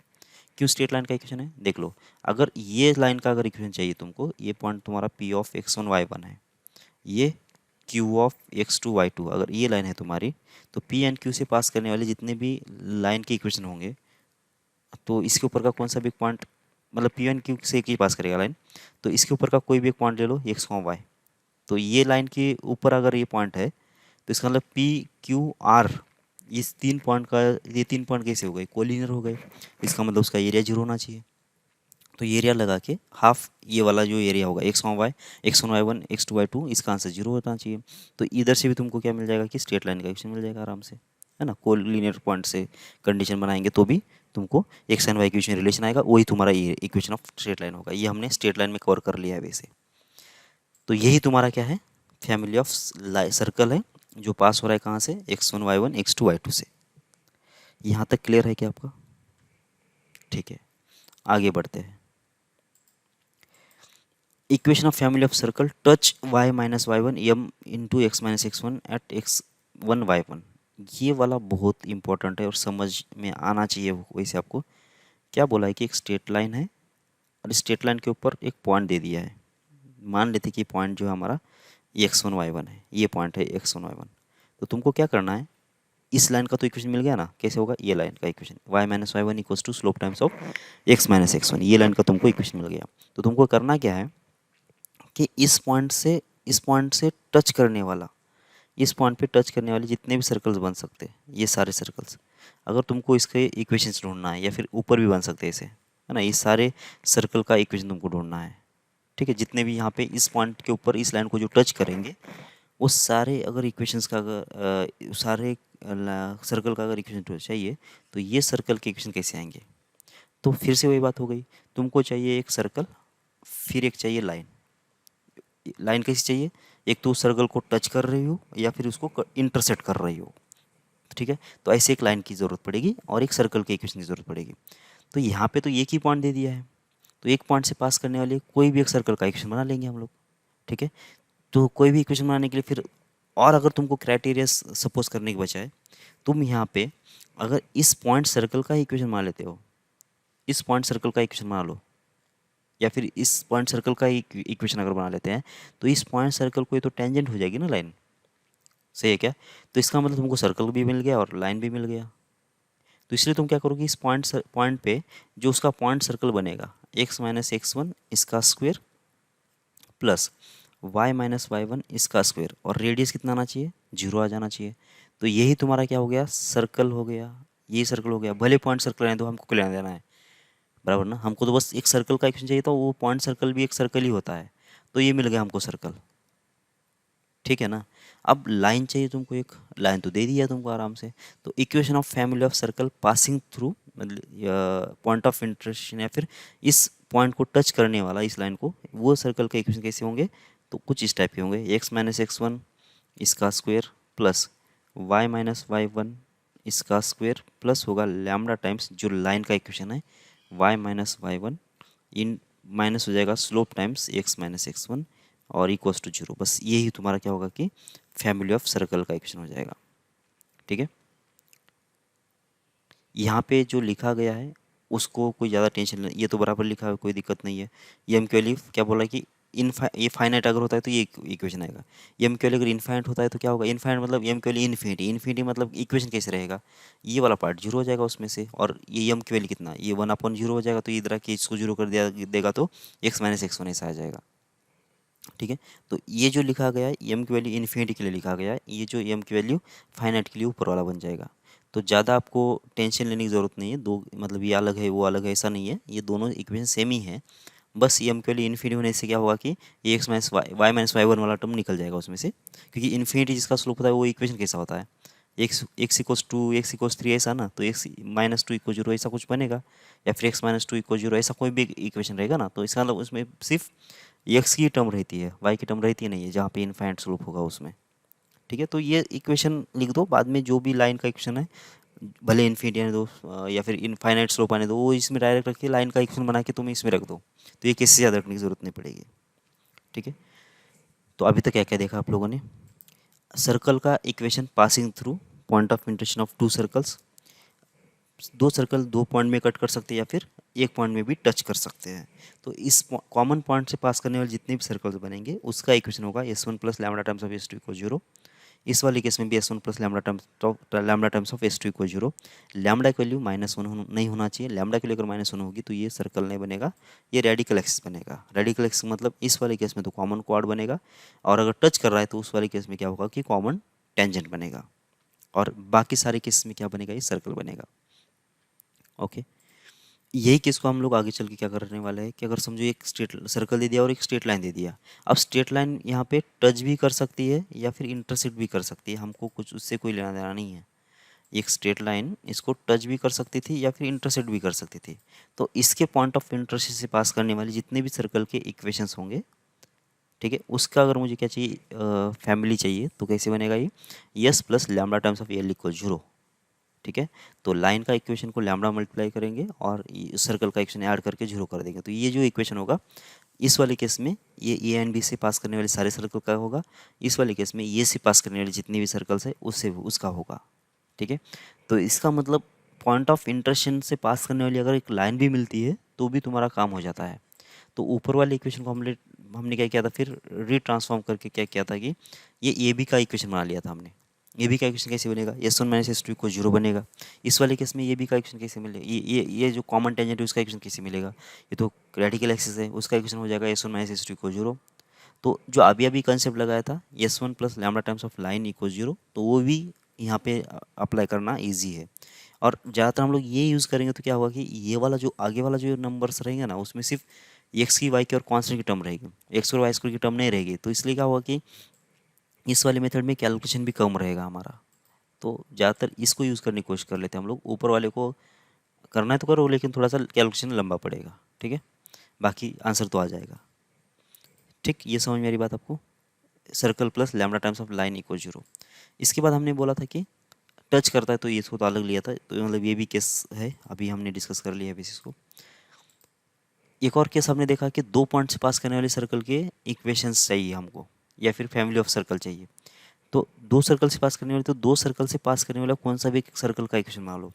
क्यों स्ट्रेट लाइन का इक्वेशन है, देख लो, अगर ये लाइन का अगर इक्वेशन चाहिए तुमको, ये पॉइंट तुम्हारा P of X one Y one है, ये Q of X two Y two, अगर ये लाइन है तुम्हारी, तो पी एंड क्यू से पास करने वाले जितने भी लाइन के इक्वेशन होंगे, तो इसके ऊपर का कौन सा भी पॉइंट, मतलब पी एंड क्यू से एक ही पास करेगा लाइन, तो इसके ऊपर का कोई भी एक पॉइंट ले लो एक्स कॉमा वाई, तो ये लाइन के ऊपर अगर ये पॉइंट है, तो इसका मतलब पी क्यू आर, इस तीन पॉइंट का, ये तीन पॉइंट कैसे हो गए, कोलिनियर हो गए, इसका मतलब उसका एरिया 0 होना चाहिए। तो ये एरिया लगा के हाफ ये वाला जो एरिया होगा X one Y, X one Y one X two Y two, इसका आंसर 0 होना चाहिए। तो इधर से भी तुमको क्या मिल जाएगा कि स्ट्रेट लाइन का इक्वेशन मिल जाएगा आराम से, है ना, कोलिनियर पॉइंट से कंडीशन बनाएंगे तो भी तुमको X and Y equation relation आएगा, वही तुम्हारा ये इक्वेशन ऑफ स्ट्रेट लाइन होगा। ये हमने स्ट्रेट लाइन में कवर कर लिया है वैसे। तो यही तुम्हारा क्या है, फैमिली ऑफ सर्कल है, जो पास हो रहा है कहाँ से, X one Y one X two Y two से। यहाँ तक क्लियर है क्या आपका? ठीक है, आगे बढ़ते हैं। Equation of family of circle touch Y minus Y one M into X minus x one at X one Y one, ये वाला बहुत इंपॉर्टेंट है और समझ में आना चाहिए। वैसे आपको क्या बोला है कि एक स्ट्रेट लाइन है और स्ट्रेट लाइन के ऊपर एक पॉइंट दे दिया है, मान लेते कि पॉइंट जो है हमारा एक्स वन वाई वन है, ये पॉइंट है एक्स वन वाई वन। तो तुमको क्या करना है, इस लाइन का तो इक्वेशन मिल गया ना, कैसे होगा, ये लाइन का equation Y minus Y one equals to slope times of X minus x one, ये लाइन का तुमको इक्वेशन मिल गया। तो तुमको करना क्या है कि इस पॉइंट से टच करने वाला, इस पॉइंट पे टच करने वाले जितने भी सर्कल्स बन सकते हैं, ये सारे सर्कल्स, अगर तुमको इसके इक्वेशंस ढूंढना है, या फिर ऊपर भी बन सकते हैं इसे, है ना, ये सारे सर्कल का इक्वेशन तुमको ढूंढना है। ठीक है, जितने भी यहाँ पे इस पॉइंट के ऊपर इस लाइन को जो टच करेंगे वो सारे अगर इक्वेशंस का अगर सारे सर्कल का अगर इक्वेशन चाहिए तो ये सर्कल के इक्वेशन कैसे आएंगे। तो फिर से वही बात हो गई, तुमको चाहिए एक सर्कल, फिर एक चाहिए लाइन। लाइन कैसी चाहिए, एक तो उस सर्कल को टच कर रही हो या फिर उसको इंटरसेक्ट कर रही हो। ठीक है, तो ऐसे एक लाइन की ज़रूरत पड़ेगी और एक सर्कल के इक्वेशन की ज़रूरत पड़ेगी। तो यहाँ पे तो एक ही पॉइंट दे दिया है, तो एक पॉइंट से पास करने वाले कोई भी एक सर्कल का इक्वेशन बना लेंगे हम लोग। ठीक है, तो कोई भी इक्वेशन बनाने के लिए फिर, और अगर तुमको क्राइटेरिया सपोज करने के बजाय तुम यहाँ पे अगर इस पॉइंट सर्कल का इक्वेशन बना लेते हो, इस पॉइंट सर्कल का इक्वेशन बना लो, या फिर इस पॉइंट सर्कल का इक्वेशन अगर बना लेते हैं, तो इस पॉइंट सर्कल को ये तो टेंजेंट हो जाएगी ना लाइन। सही है क्या? तो इसका मतलब तुमको सर्कल भी मिल गया और लाइन भी मिल गया। तो इसलिए तुम क्या करोगे, इस पॉइंट पे जो उसका पॉइंट सर्कल बनेगा x माइनस एक्स वन इसका square plus y minus Y one इसका स्क्वेयर, और रेडियस कितना आना चाहिए, 0 आ जाना चाहिए। तो यही तुम्हारा क्या हो गया, सर्कल हो गया। ये सर्कल हो गया, भले पॉइंट सर्कल रहने दो, हमको क्या लेना देना है, बराबर ना। हमको तो बस एक सर्कल का इक्वेशन चाहिए था, वो पॉइंट सर्कल भी एक सर्कल ही होता है, तो ये मिल गया हमको सर्कल। ठीक है ना। अब लाइन चाहिए तुमको, एक लाइन तो दे दिया तुमको आराम से। तो equation of family of circle passing through मतलब पॉइंट ऑफ इंटरसेक्शन या फिर इस पॉइंट को टच करने वाला इस लाइन को, वो सर्कल का इक्वेशन कैसे होंगे, तो कुछ इस टाइप के होंगे, एक्स माइनस एक्स वन इसका square plus Y minus Y one इसका स्क्वेयर प्लस होगा लैम्डा टाइम्स जो लाइन का इक्वेशन है Y minus Y one in minus हो जाएगा slope times X minus x one और इक्वल्स टू जीरो। बस यही तुम्हारा क्या होगा कि फैमिली ऑफ सर्कल का इक्वेशन हो जाएगा। ठीक है, यहाँ पे जो लिखा गया है उसको कोई ज़्यादा टेंशन नहीं, ये तो बराबर लिखा है, कोई दिक्कत नहीं है। ये एम क्यू क्या बोला कि ये फाइनाइट अगर होता है तो ये इक्वेशन आएगा, एम क्यू अगर इनफाइनाइट होता है तो क्या होगा, इनफाइनाइट मतलब एम क्यू इन्फिनिटी, इन्फिनिटी मतलब इक्वेशन कैसे रहेगा, ये वाला पार्ट जीरो हो जाएगा उसमें से, और ये एम क्यू कितना, ये 1/0 हो जाएगा, तो इधर के इसको जीरो कर दिया देगा तो एक्स माइनस एक्स वन ऐसा आ जाएगा। ठीक है, तो ये जो लिखा गया है एम की वैल्यू इन्फिनिटी के लिए लिखा गया है, ये जो एम की वैल्यू फाइनाइट के लिए ऊपर वाला बन जाएगा। तो ज़्यादा आपको टेंशन लेने की ज़रूरत नहीं है, दो मतलब ये अलग है वो अलग है ऐसा नहीं है, ये दोनों इक्वेशन सेम ही है। बस एम की वैल्यू इन्फिनिटी होने से क्या होगा कि ये X minus Y minus Y one वाला टर्म निकल जाएगा उसमें से, क्योंकि इन्फिनिटी जिसका स्लोप होता है वो इक्वेशन कैसा होता है, X equals to X equals three ऐसा ना, तो X minus two equal zero ऐसा कुछ बनेगा, या फिर X minus two equal zero ऐसा कोई भी इक्वेशन रहेगा ना। तो इसका मतलब उसमें सिर्फ एक्स की टर्म रहती है, वाई की टर्म रहती नहीं है, जहाँ पे इनफाइनाइट स्लोप होगा उसमें। ठीक है, तो ये इक्वेशन लिख दो, बाद में जो भी लाइन का इक्वेशन है भले इन्फिनिटी आने दो या फिर इनफाइनाइट स्लोप आने दो, वो इसमें डायरेक्ट रखिए, लाइन का इक्वेशन बना के तुम इसमें रख दो, तो ये किसी से ज़्यादा रखने की ज़रूरत नहीं पड़ेगी। ठीक है, तो अभी तक क्या क्या देखा आप लोगों ने, सर्कल का equation passing through point of intersection of to circles, दो सर्कल दो पॉइंट में कट कर सकते हैं या फिर एक पॉइंट में भी टच कर सकते हैं। तो इस कॉमन पॉइंट से पास करने वाले जितने भी सर्कल्स बनेंगे उसका इक्वेशन होगा S one plus lambda times of S two equal zero. इस वाले केस में भी S one plus lambda times of S two equal zero. Lambda की वैल्यू -1 नहीं होना चाहिए, लैम्डा की वैल्यू अगर -1 होगी तो ये सर्कल नहीं बनेगा, ये रेडिकल एक्सिस बनेगा। रेडिकल एक्सिस मतलब इस वाले केस में तो कॉमन क्वाड बनेगा, और अगर टच कर रहा है तो उस वाले केस में क्या होगा कि कॉमन टेंजेंट बनेगा, और बाकी सारे केस में क्या बनेगा, ये सर्कल बनेगा। ओके, यही केस को हम लोग आगे चल के क्या करने वाले हैं कि अगर समझो एक स्ट्रेट सर्कल दे दिया और एक स्ट्रेट लाइन दे दिया, अब स्ट्रेट लाइन यहाँ पे टच भी कर सकती है या फिर इंटरसेक्ट भी कर सकती है, हमको कुछ उससे कोई लेना देना नहीं है। एक स्ट्रेट लाइन इसको टच भी कर सकती थी या फिर इंटरसेक्ट भी कर सकती थी। तो इसके पॉइंट ऑफ इंटरसेक्ट से पास करने वाले जितने भी सर्कल के इक्वेशंस होंगे, ठीक है, उसका अगर मुझे क्या चाहिए, फैमिली चाहिए, तो कैसे बनेगा ये, yes plus lambda times of L equal zero. ठीक है, तो लाइन का इक्वेशन को लैम्डा मल्टीप्लाई करेंगे और सर्कल का इक्वेशन ऐड करके जीरो कर देंगे, तो ये जो इक्वेशन होगा इस वाले केस में ये ए एंड बी से पास करने वाले सारे सर्कल का होगा, इस वाले केस में ये से पास करने वाले जितने भी सर्कल्स है उससे उसका होगा। ठीक है, तो इसका मतलब पॉइंट ऑफ इंटरसेक्शन से पास करने वाली अगर एक लाइन भी मिलती है तो भी तुम्हारा काम हो जाता है। तो ऊपर वाले इक्वेशन को हमने क्या किया था, फिर रीट्रांसफॉर्म करके क्या किया था कि ये ए बी का इक्वेशन बना लिया था हमने। ए बी का इक्वेशन कैसे बनेगा, S one minus S two को जीरो बनेगा। इस वाले केस में ए बी का इक्वेशन कैसे मिलेगा, ये जो कॉमन टेंजेंट है उसका इक्वेशन कैसे मिलेगा, ये तो रेडिकल एक्सिस है, उसका इक्वेशन हो जाएगा S one minus S two को जीरो। तो जो अभी अभी कंसेप्ट लगाया था S one plus lambda times of line equal zero, तो वो भी यहाँ पे अप्लाई करना ईजी है। और ज़्यादातर हम लोग ये यूज़ करेंगे तो क्या होगा कि ये वाला जो आगे वाला जो नंबर्स रहेंगे ना उसमें सिर्फ एक्स की वाई की और कांस्टेंट की टर्म रहेगी, एक्स और वाई स्क्वायर की टर्म नहीं रहेगी। तो इसलिए क्या होगा कि इस वाले मेथड में कैलकुलेशन भी कम रहेगा हमारा। तो ज़्यादातर इसको यूज़ करने की कोशिश कर लेते हैं हम लोग। ऊपर वाले को करना है तो करो, लेकिन थोड़ा सा कैलकुलेशन लंबा पड़ेगा, ठीक है। बाकी आंसर तो आ जाएगा। ठीक, ये समझ में आ रही बात आपको? Circle plus lambda times of line equal 0। इसके बाद हमने बोला था कि टच करता है तो ये इसको तो अलग लिया था, तो मतलब ये भी केस है, अभी हमने डिस्कस कर लिया है बेसिस को। एक और केस हमने देखा कि 2 पॉइंट से पास करने वाले सर्कल के इक्वेशंस चाहिए हमको, या फिर फैमिली ऑफ सर्कल चाहिए। तो 2 सर्कल से पास करने वाले, तो 2 सर्कल से पास करने वाला कौन सा भी एक सर्कल का इक्वेशन मान लो,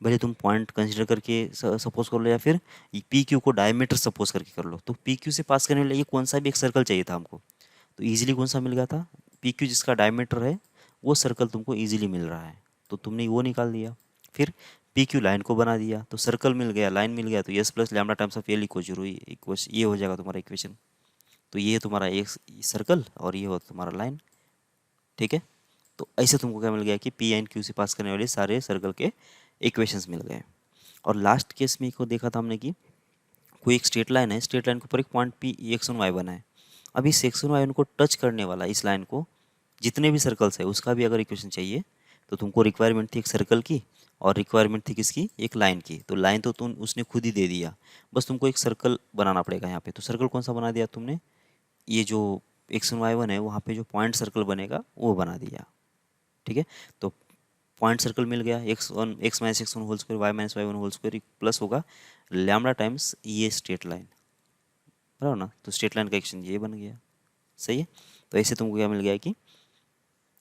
भले तुम पॉइंट कंसिडर करके सपोज कर लो, या फिर पी क्यू को डायमीटर सपोज करके कर लो। तो पी क्यू से पास करने वाला ये कौन सा भी एक सर्कल चाहिए था हमको, तो ईजिली कौन सा मिल गया था, पी क्यू जिसका डायमीटर है वो सर्कल तुमको ईजिली मिल रहा है, तो तुमने वो निकाल दिया। फिर पी क्यू लाइन को बना दिया, तो सर्कल मिल गया, लाइन मिल गया, तो S plus lambda times of L equal 0, ये हो जाएगा तुम्हारा इक्वेशन। तो ये तुम्हारा एक सर्कल और ये हो तुम्हारा लाइन, ठीक है। तो ऐसे तुमको क्या मिल गया कि पी एंड क्यू से पास करने वाले सारे सर्कल के इक्वेशंस मिल गए। और लास्ट केस में को देखा था हमने कि कोई एक स्ट्रेट लाइन है, स्ट्रेट लाइन के ऊपर एक point P X one Y बना है। अब इस एक्स वन वाई को टच करने वाला इस लाइन को जितने भी सर्कल्स है उसका भी अगर इक्वेशन चाहिए, तो तुमको रिक्वायरमेंट थी एक सर्कल की और रिक्वायरमेंट थी किसकी, एक लाइन की। तो लाइन तो तुम उसने खुद ही दे दिया, बस तुमको एक सर्कल बनाना पड़ेगा यहाँ पे। तो सर्कल कौन सा बना दिया तुमने, ये जो एक्स वन वाई वन है वहाँ पे जो पॉइंट सर्कल बनेगा वो बना दिया, ठीक है। तो पॉइंट सर्कल मिल गया, X minus x one whole square Y minus Y one whole square plus होगा लैम्डा टाइम्स ये स्ट्रेट लाइन, बराबर ना। तो स्ट्रेट लाइन का एक्शन ये बन गया, सही है। तो ऐसे तुमको क्या मिल गया कि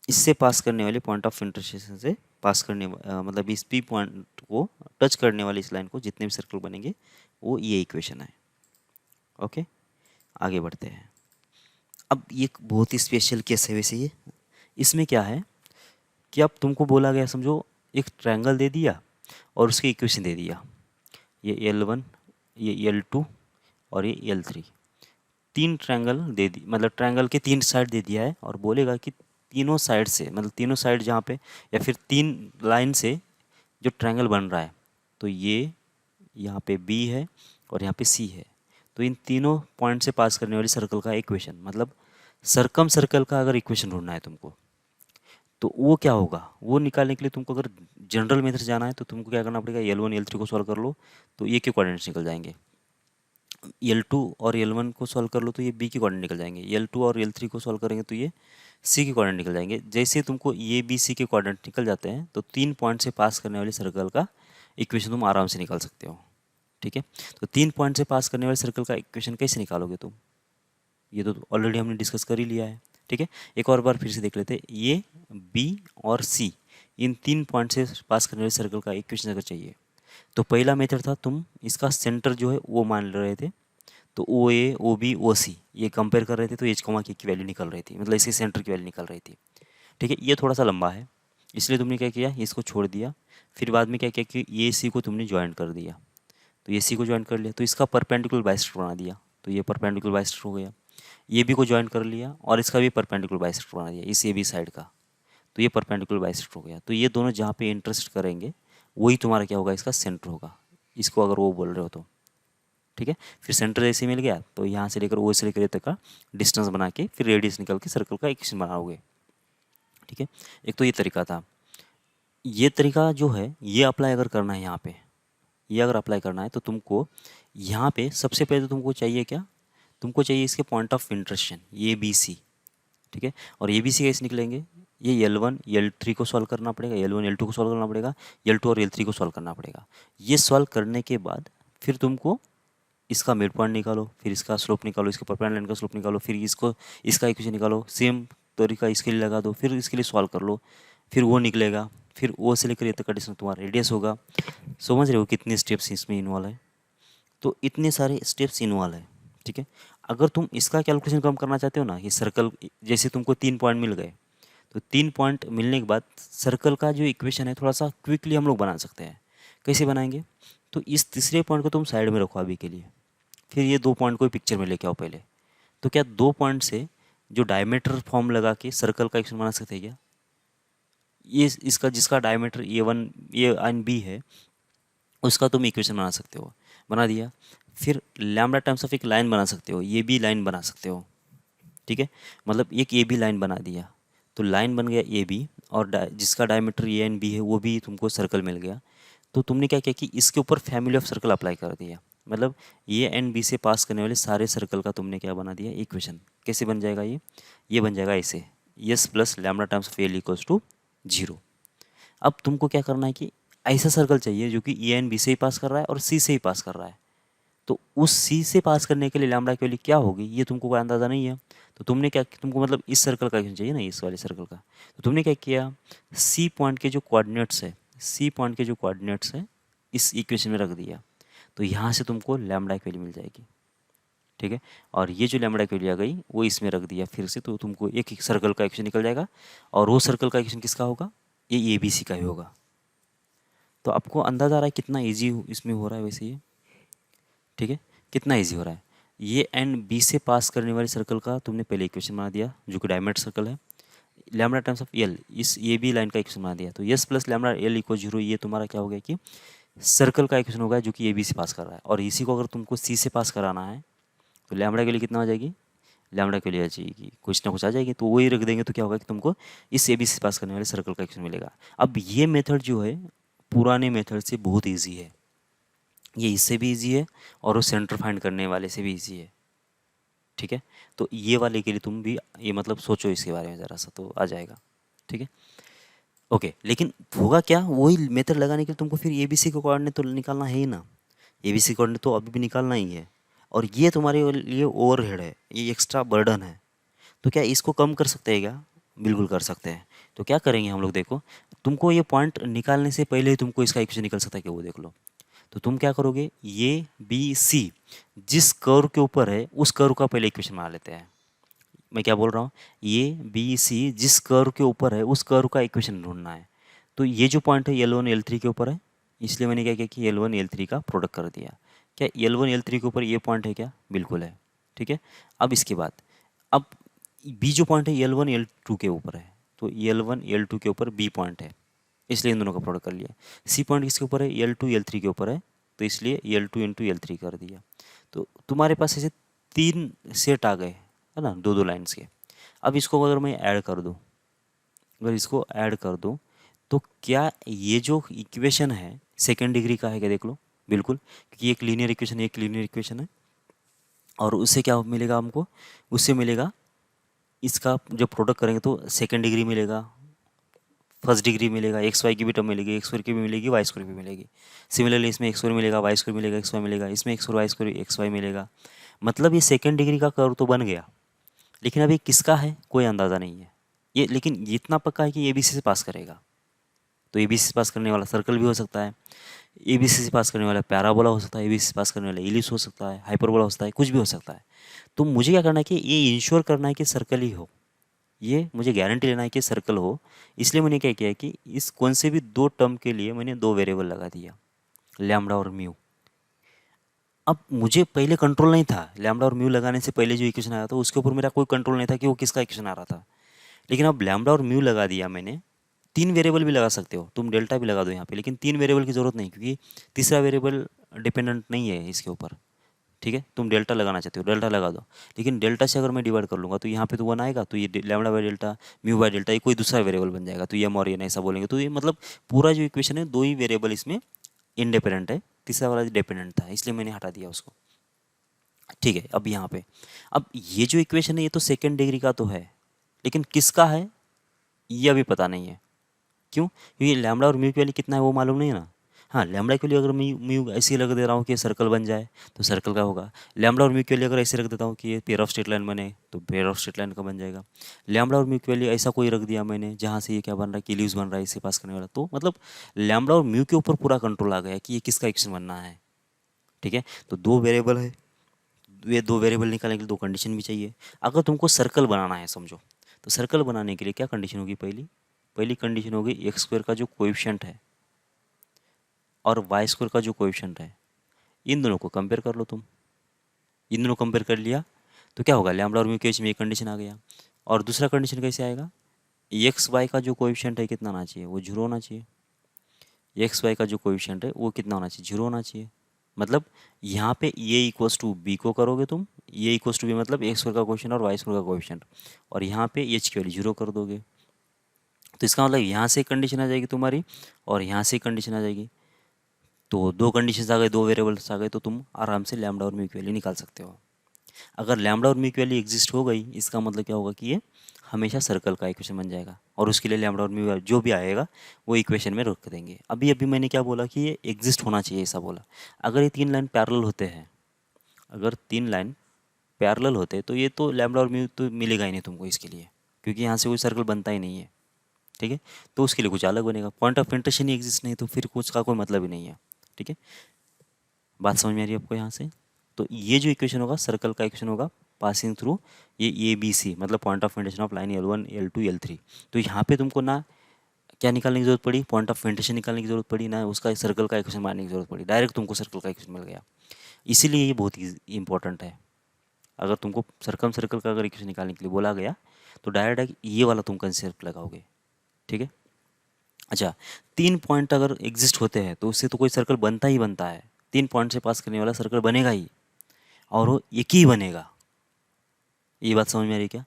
इससे पास करने वाले पॉइंट ऑफ इंटरसेक्शन से पास करने मतलब इस पी पॉइंट को टच करने वाली इस लाइन को जितने भी सर्कल बनेंगे वो ये इक्वेशन है। ओके, आगे बढ़ते हैं। अब ये एक बहुत ही स्पेशल केस है वैसे ये। इसमें क्या है कि अब तुमको बोला गया, समझो एक ट्रायंगल दे दिया और उसकी इक्वेशन दे दिया, ये L1, ये L2 और ये L3। 3 ट्रायंगल दे दी, मतलब ट्रायंगल के 3 साइड दे दिया है, और बोलेगा कि तीनों साइड से, मतलब तीनों साइड जहाँ पे, या फिर 3 लाइन से जो ट्रायंगल बन रहा है, तो ये यहाँ पे B है और यहाँ पे C है। तो इन तीनों पॉइंट से पास करने वाली सर्कल का इक्वेशन, मतलब सर्कम सर्कल का अगर इक्वेशन ढूंढना है तुमको, तो वो क्या होगा, वो निकालने के लिए तुमको अगर जनरल मेथड से जाना है तो तुमको क्या करना पड़ेगा, L1 L3 को सॉल्व कर लो तो ये के कोऑर्डिनेट्स निकल जाएंगे। L2 और L1 को सॉल्व कर लो तो ये B के कोऑर्डिनेट निकल जाएंगे। L2 और L3 को सॉल्व करेंगे तो ये C के कोऑर्डिनेट निकल जाएंगे। जैसे तुमको ये B C के कोऑर्डिनेट निकल जाते हैं तो 3 पॉइंट से पास करने वाले सर्कल का इक्वेशन तुम आराम से निकाल सकते हो, ठीक है। तो 3 पॉइंट से पास करने वाले सर्कल का इक्वेशन कैसे निकालोगे तुम, ये तो ऑलरेडी हमने डिस्कस कर ही लिया है, ठीक है। एक और बार फिर से देख लेते हैं, ये B और C इन 3 पॉइंट से पास करने वाले सर्कल का इक्वेशन अगर चाहिए, तो पहला मेथड था तुम इसका सेंटर जो है वो मान रहे थे, तो ओ ए ओ बी ओ सी ये कंपेयर कर रहे थे, तो एच कॉमा की वैल्यू निकल रही थी, मतलब इसके सेंटर की वैल्यू निकल रही थी, ठीक है। ये थोड़ा सा लंबा है, इसलिए तुमने क्या किया, इसको छोड़ दिया। फिर बाद में क्या किया कि ये सी को तुमने ज्वाइन कर दिया, तो ये सी को ज्वाइन कर लिया तो इसका परपेंडिकुलर बाइसेक्टर बना दिया, तो ये परपेंडिकुलर बाइसेक्टर हो गया। ये बी को ज्वाइन कर लिया और इसका भी परपेंडिकुलर बाइसेक्टर बना दिया, इस ए बी साइड का, तो ये परपेंडिकुलर बाइसेक्टर हो गया। तो ये दोनों जहाँ पे इंटरेस्ट करेंगे वही तुम्हारा क्या होगा, इसका सेंटर होगा, इसको अगर वो बोल रहे हो तो, ठीक है। फिर सेंटर जैसे मिल गया तो यहाँ से लेकर ओ से लेकर ए तक का डिस्टेंस बना के फिर रेडियस निकल के सर्कल का इक्वेशन बनाओगे, ठीक है। एक तो ये तरीका था। ये तरीका जो है ये अप्लाई अगर करना है यहाँ पे, ये अगर अप्लाई करना है तो तुमको यहाँ पे सबसे पहले तो तुमको चाहिए क्या, तुमको चाहिए इसके पॉइंट ऑफ इंटरेक्शन ये बी सी, ठीक है। और ये बी सी कैसे निकलेंगे, ये L1 L3 को सॉल्व करना पड़ेगा, L1 L2 को सॉल्व करना पड़ेगा, L2 और L3 को सॉल्व करना पड़ेगा। ये सॉल्व करने के बाद फिर तुमको इसका मिड पॉइंट निकालो, फिर इसका स्लोप निकालो, इसके परपेंडिकुलर लाइन का स्लोप निकालो, फिर इसको इसका इक्वेशन निकालो, सेम तरीका इसके लिए लगा दो, फिर इसके लिए सॉल्व कर लो, फिर वो निकलेगा, फिर ओ से लेकर ये तक का डिस्टेंस तुम्हारा रेडियस होगा। समझ रहे हो कितने स्टेप्स इसमें इन्वॉल्व है, तो इतने सारे स्टेप्स इन्वॉल्व है, ठीक है। अगर तुम इसका कैलकुलेशन कम करना चाहते हो ना, ये सर्कल जैसे तुमको 3 पॉइंट मिल गए, तो 3 पॉइंट मिलने के बाद सर्कल का जो इक्वेशन है थोड़ा सा क्विकली हम लोग बना सकते हैं। कैसे बनाएंगे, तो इस तीसरे पॉइंट को तुम साइड में रखो अभी के लिए, फिर ये 2 पॉइंट को पिक्चर में लेके आओ पहले। तो क्या 2 पॉइंट से जो डायमीटर फॉर्म लगा के सर्कल का इक्वेशन बना सकते हैं क्या, ये इसका जिसका diameter A1 A and B है उसका तुम इक्वेशन बना सकते हो, बना दिया। फिर लैम्डा टाइम्स ऑफ एक लाइन बना सकते हो, ये भी लाइन बना सकते हो, ठीक है। मतलब एक ए बी लाइन बना दिया तो लाइन बन गया ए बी, और जिसका डायमीटर ए एंड बी है वो भी तुमको सर्कल मिल गया। तो तुमने क्या किया कि इसके ऊपर फैमिली ऑफ सर्कल अप्लाई कर दिया, मतलब ए एंड बी से पास करने वाले सारे सर्कल का तुमने क्या बना दिया इक्वेशन। कैसे बन जाएगा ये बन जाएगा ऐसे, S plus lambda times of L equals to 0। अब तुमको क्या करना है कि ऐसा सर्कल चाहिए जो कि ए एंड बी से ही पास कर रहा है और सी से ही पास कर रहा है। तो उस सी से पास करने के लिए लैम्डा की वैल्यू क्या होगी ये तुमको कोई अंदाज़ा नहीं है। तो तुमने क्या, तुमको मतलब इस सर्कल का इक्वेशन चाहिए ना, इस वाले सर्कल का। तो तुमने क्या किया, सी पॉइंट के जो कोऑर्डिनेट्स है, सी पॉइंट के जो कोऑर्डिनेट्स है इस इक्वेशन में रख दिया। तो यहाँ से तुमको लैम्डा की वैल्यू मिल जाएगी, ठीक है। और ये जो लैम्डा की वैल्यू आ गई वो इसमें रख दिया फिर से, तो तुमको एक सर्कल का इक्वेशन निकल जाएगा। और वो सर्कल का इक्वेशन किसका होगा, ये ए बी सी का ही होगा। तो आपको अंदाज़ा आ रहा है कितना ईजी इसमें हो रहा है वैसे ये, ठीक है, कितना इजी हो रहा है। ये एंड बी से पास करने वाले सर्कल का तुमने पहले इक्वेशन बना दिया जो कि डायमीटर सर्कल है, लैम्डा टाइम्स ऑफ एल इस ये भी लाइन का इक्वेशन बना दिया। तो S plus lambda L equal 0, ये तुम्हारा क्या हो गया कि सर्कल का इक्वेशन होगा जो कि ए बी से पास कर रहा है। और इसी को अगर तुमको सी से पास कराना है तो लैम्डा के लिए कितना आ जाएगी, लैम्डा के लिए आ जाएगी कुछ ना कुछ आ जाएगी, तो वही रख देंगे तो क्या होगा कि तुमको इस ए बी से पास करने वाले सर्कल का इक्वेशन मिलेगा। अब ये मेथड जो है पुराने मेथड से बहुत ईजी है, ये इससे भी इजी है और उस सेंटर फाइंड करने वाले से भी इजी है, ठीक है। तो ये वाले के लिए तुम भी ये मतलब सोचो इसके बारे में ज़रा सा, तो आ जाएगा, ठीक है। ओके, लेकिन होगा क्या, वही मेथड लगाने के लिए तुमको फिर ए बी सी का कोऑर्डिनेट तो निकालना है ही ना, ए बी सी कोऑर्डिनेट तो अभी भी निकालना ही है। और ये तुम्हारे लिए ओवरहेड है, ये एक्स्ट्रा बर्डन है। तो क्या इसको कम कर सकते हैं क्या, बिल्कुल कर सकते हैं। तो क्या करेंगे हम लोग, देखो तुमको ये पॉइंट निकालने से पहले ही तुमको इसका इक्वेशन निकल सकता है कि वो देख लो। तो तुम क्या करोगे, ये बी सी जिस कर्व के ऊपर है उस कर्व का पहले इक्वेशन बना लेते हैं। मैं क्या बोल रहा हूँ, ये बी सी जिस कर्व के ऊपर है उस कर्व का इक्वेशन ढूंढना है। तो ये जो पॉइंट है एल वन एल थ्री के ऊपर है, इसलिए मैंने क्या किया कि एल वन एल थ्री का प्रोडक्ट कर दिया। क्या एल वन एल थ्री के ऊपर ये पॉइंट है क्या, बिल्कुल है, ठीक है। अब इसके बाद अब बी जो पॉइंट है एल वन एल टू के ऊपर है, तो एल वन एल टू के ऊपर बी पॉइंट है, इसलिए इन दोनों का प्रोडक्ट कर लिया। सी पॉइंट किसके ऊपर है, एल टू एल थ्री के ऊपर है, तो इसलिए L two into L three कर दिया। तो तुम्हारे पास ऐसे 3 सेट आ गए है ना, दो दो लाइन्स के। अब इसको अगर मैं ऐड कर दूँ, अगर इसको ऐड कर दूँ तो क्या ये जो इक्वेशन है सेकेंड डिग्री का है क्या, देख लो, बिल्कुल, क्योंकि एक लीनियर इक्वेशन एक लीनियर इक्वेशन है। और उससे क्या मिलेगा हमको, उससे मिलेगा इसका जब प्रोडक्ट करेंगे तो सेकेंड डिग्री मिलेगा, फर्स्ट डिग्री मिलेगा, एक्स वाई की भी टर्म मिलेगी, एक्स स्क्वायर की भी मिलेगी, वाई स्क्वायर भी मिलेगी। सिमिलरली इसमें एक्स स्क्वायर मिलेगा, वाई स्क्वायर मिलेगा, एक्स वाई मिलेगा, इसमें X square Y square X Y मिलेगा। मतलब ये सेकेंड डिग्री का कर्व तो बन गया, लेकिन अभी किसका है कोई अंदाज़ा नहीं है ये, लेकिन इतना पक्का है कि ए बी सी से पास करेगा। तो ए बी सी से पास करने वाला सर्कल भी हो सकता है, ए बी सी से पास करने वाला पैराबोला हो सकता है, ए बी सी से पास करने वाला इलिप्स हो सकता है, हाइपरबोला हो सकता है, कुछ भी हो सकता है। तो मुझे क्या करना है कि ये इंश्योर करना है कि सर्कल ही हो, ये मुझे गारंटी लेना है कि सर्कल हो। इसलिए मैंने क्या किया कि इस कौन से भी दो टर्म के लिए मैंने दो वेरिएबल लगा दिया, लैम्डा और म्यू। अब मुझे पहले कंट्रोल नहीं था, लैम्डा और म्यू लगाने से पहले जो इक्वेशन आया था उसके ऊपर मेरा कोई कंट्रोल नहीं था कि वो किसका इक्वेशन आ रहा था। लेकिन अब लैम्डा और म्यू लगा दिया मैंने, 3 वेरिएबल भी लगा सकते हो तुम, डेल्टा भी लगा दो यहाँ पे, लेकिन 3 वेरिएबल की ज़रूरत नहीं क्योंकि तीसरा वेरिएबल डिपेंडेंट नहीं है इसके ऊपर, ठीक है। तुम डेल्टा लगाना चाहते हो डेल्टा लगा दो, लेकिन डेल्टा से अगर मैं डिवाइड कर लूँगा तो यहाँ पे तो 1 आएगा, तो ये lambda by delta mu by delta ये कोई दूसरा वेरिएबल बन जाएगा, तो एम और एन ऐसा बोलेंगे। तो ये मतलब पूरा जो इक्वेशन है दो ही वेरिएबल इसमें इंडिपेंडेंट है, तीसरा वाला डिपेंडेंट था, इसलिए मैंने हटा दिया उसको, ठीक है। अब यहाँ पे अब ये जो इक्वेशन है ये तो सेकेंड डिग्री का तो है, लेकिन किसका है ये अभी पता नहीं है। क्यों, क्योंकि लैम्डा और म्यू की वैल्यू कितना है वो मालूम नहीं है ना। हाँ, लैम्डा के लिए अगर म्यू म्यू ऐसे लग दे रहा हूँ कि सर्कल बन जाए तो सर्कल का होगा। लैम्डा और म्यू के लिए अगर ऐसे रख देता हूँ कि ये पेयर ऑफ स्ट्रेट लाइन बने तो पेयर ऑफ स्ट्रेट लाइन का बन जाएगा। लैम्डा और म्यू के लिए ऐसा कोई रख दिया मैंने जहाँ से ये क्या बन रहा है कि लीव्स बन रहा है इसे पास करने वाला, तो मतलब लैम्डा और म्यू के ऊपर पूरा कंट्रोल आ गया कि ये किसका इक्वेशन बनना है, ठीक है। तो दो वेरिएबल है, ये दो वेरिएबल निकालने के लिए दो कंडीशन भी चाहिए। अगर तुमको सर्कल बनाना है समझो, तो सर्कल बनाने के लिए क्या कंडीशन होगी, पहली पहली कंडीशन होगी एक्स स्क्वायर का जो कोएफिशिएंट है और वाई स्क्वायर का जो कोएफिशिएंट है इन दोनों को कंपेयर कर लो तुम। इन दोनों कंपेयर कर लिया तो क्या होगा, लैम्डा और म्यू के बीच में एक कंडीशन आ गया। और दूसरा कंडीशन कैसे आएगा, एक्स वाई का जो कोएफिशिएंट है कितना आना चाहिए, वो 0 होना चाहिए। एक्स वाई का जो कोएफिशिएंट है वो कितना होना चाहिए, 0 होना चाहिए। मतलब यहाँ पे ए इक्वल्स टू बी को करोगे तुम, ए इक्वल्स टू बी मतलब एक्स स्क्वायर का क्वेश्चन और वाई स्क्वायर का क्वेश्चन, और यहाँ पे एच की वैल्यू जीरो कर दोगे। तो इसका मतलब यहाँ से कंडीशन आ जाएगी तुम्हारी और यहाँ से कंडीशन आ जाएगी। तो दो कंडीशंस आ गए, दो वेरिएबल्स आ गए, तो तुम आराम से लैम्डा और म्यू की वैल्यू निकाल सकते हो। अगर लैम्डा और म्यू की वैल्यू एग्जिस्ट हो गई, इसका मतलब क्या होगा कि ये हमेशा सर्कल का इक्वेशन बन जाएगा, और उसके लिए लैम्डा और म्यू जो भी आएगा वो इक्वेशन में रख देंगे। अभी अभी मैंने क्या बोला कि ये एग्जिस्ट होना चाहिए, ऐसा बोला। अगर ये तीन लाइन पैरेलल होते हैं, अगर तीन लाइन पैरेलल होते तो ये तो लैम्डा और म्यू तो मिलेगा ही नहीं तुमको इसके लिए, क्योंकि यहाँ से कोई सर्कल बनता ही नहीं है। ठीक है, तो उसके लिए कुछ अलग बनेगा। पॉइंट ऑफ इंटरेस्ट नहीं एग्जिस्ट नहीं तो फिर कुछ का कोई मतलब ही नहीं है। ठीक है, बात समझ में आ रही है आपको यहाँ से? तो ये जो इक्वेशन होगा सर्कल का इक्वेशन होगा पासिंग थ्रू ये ए बी सी, मतलब point of interest of line L1 L2 L3। तो यहाँ पे तुमको ना क्या निकालने की जरूरत पड़ी, पॉइंट ऑफ इंटरेस्ट निकालने की जरूरत पड़ी, ना उसका सर्कल का इक्वेशन मारने की जरूरत पड़ी, डायरेक्ट तुमको सर्कल का इक्वेशन मिल गया। इसीलिए ये बहुत ही इंपॉर्टेंट है। अगर तुमको सर्कल का अगर इक्वेशन निकालने के लिए बोला गया तो डायरेक्ट ये वाला तुम कंसेप्ट लगाओगे। ठीक है, अच्छा, तीन पॉइंट अगर एग्जिस्ट होते हैं तो उससे तो कोई सर्कल बनता ही बनता है। तीन पॉइंट से पास करने वाला सर्कल बनेगा ही, और वो एक ही बनेगा। ये बात समझ में आ रही है क्या?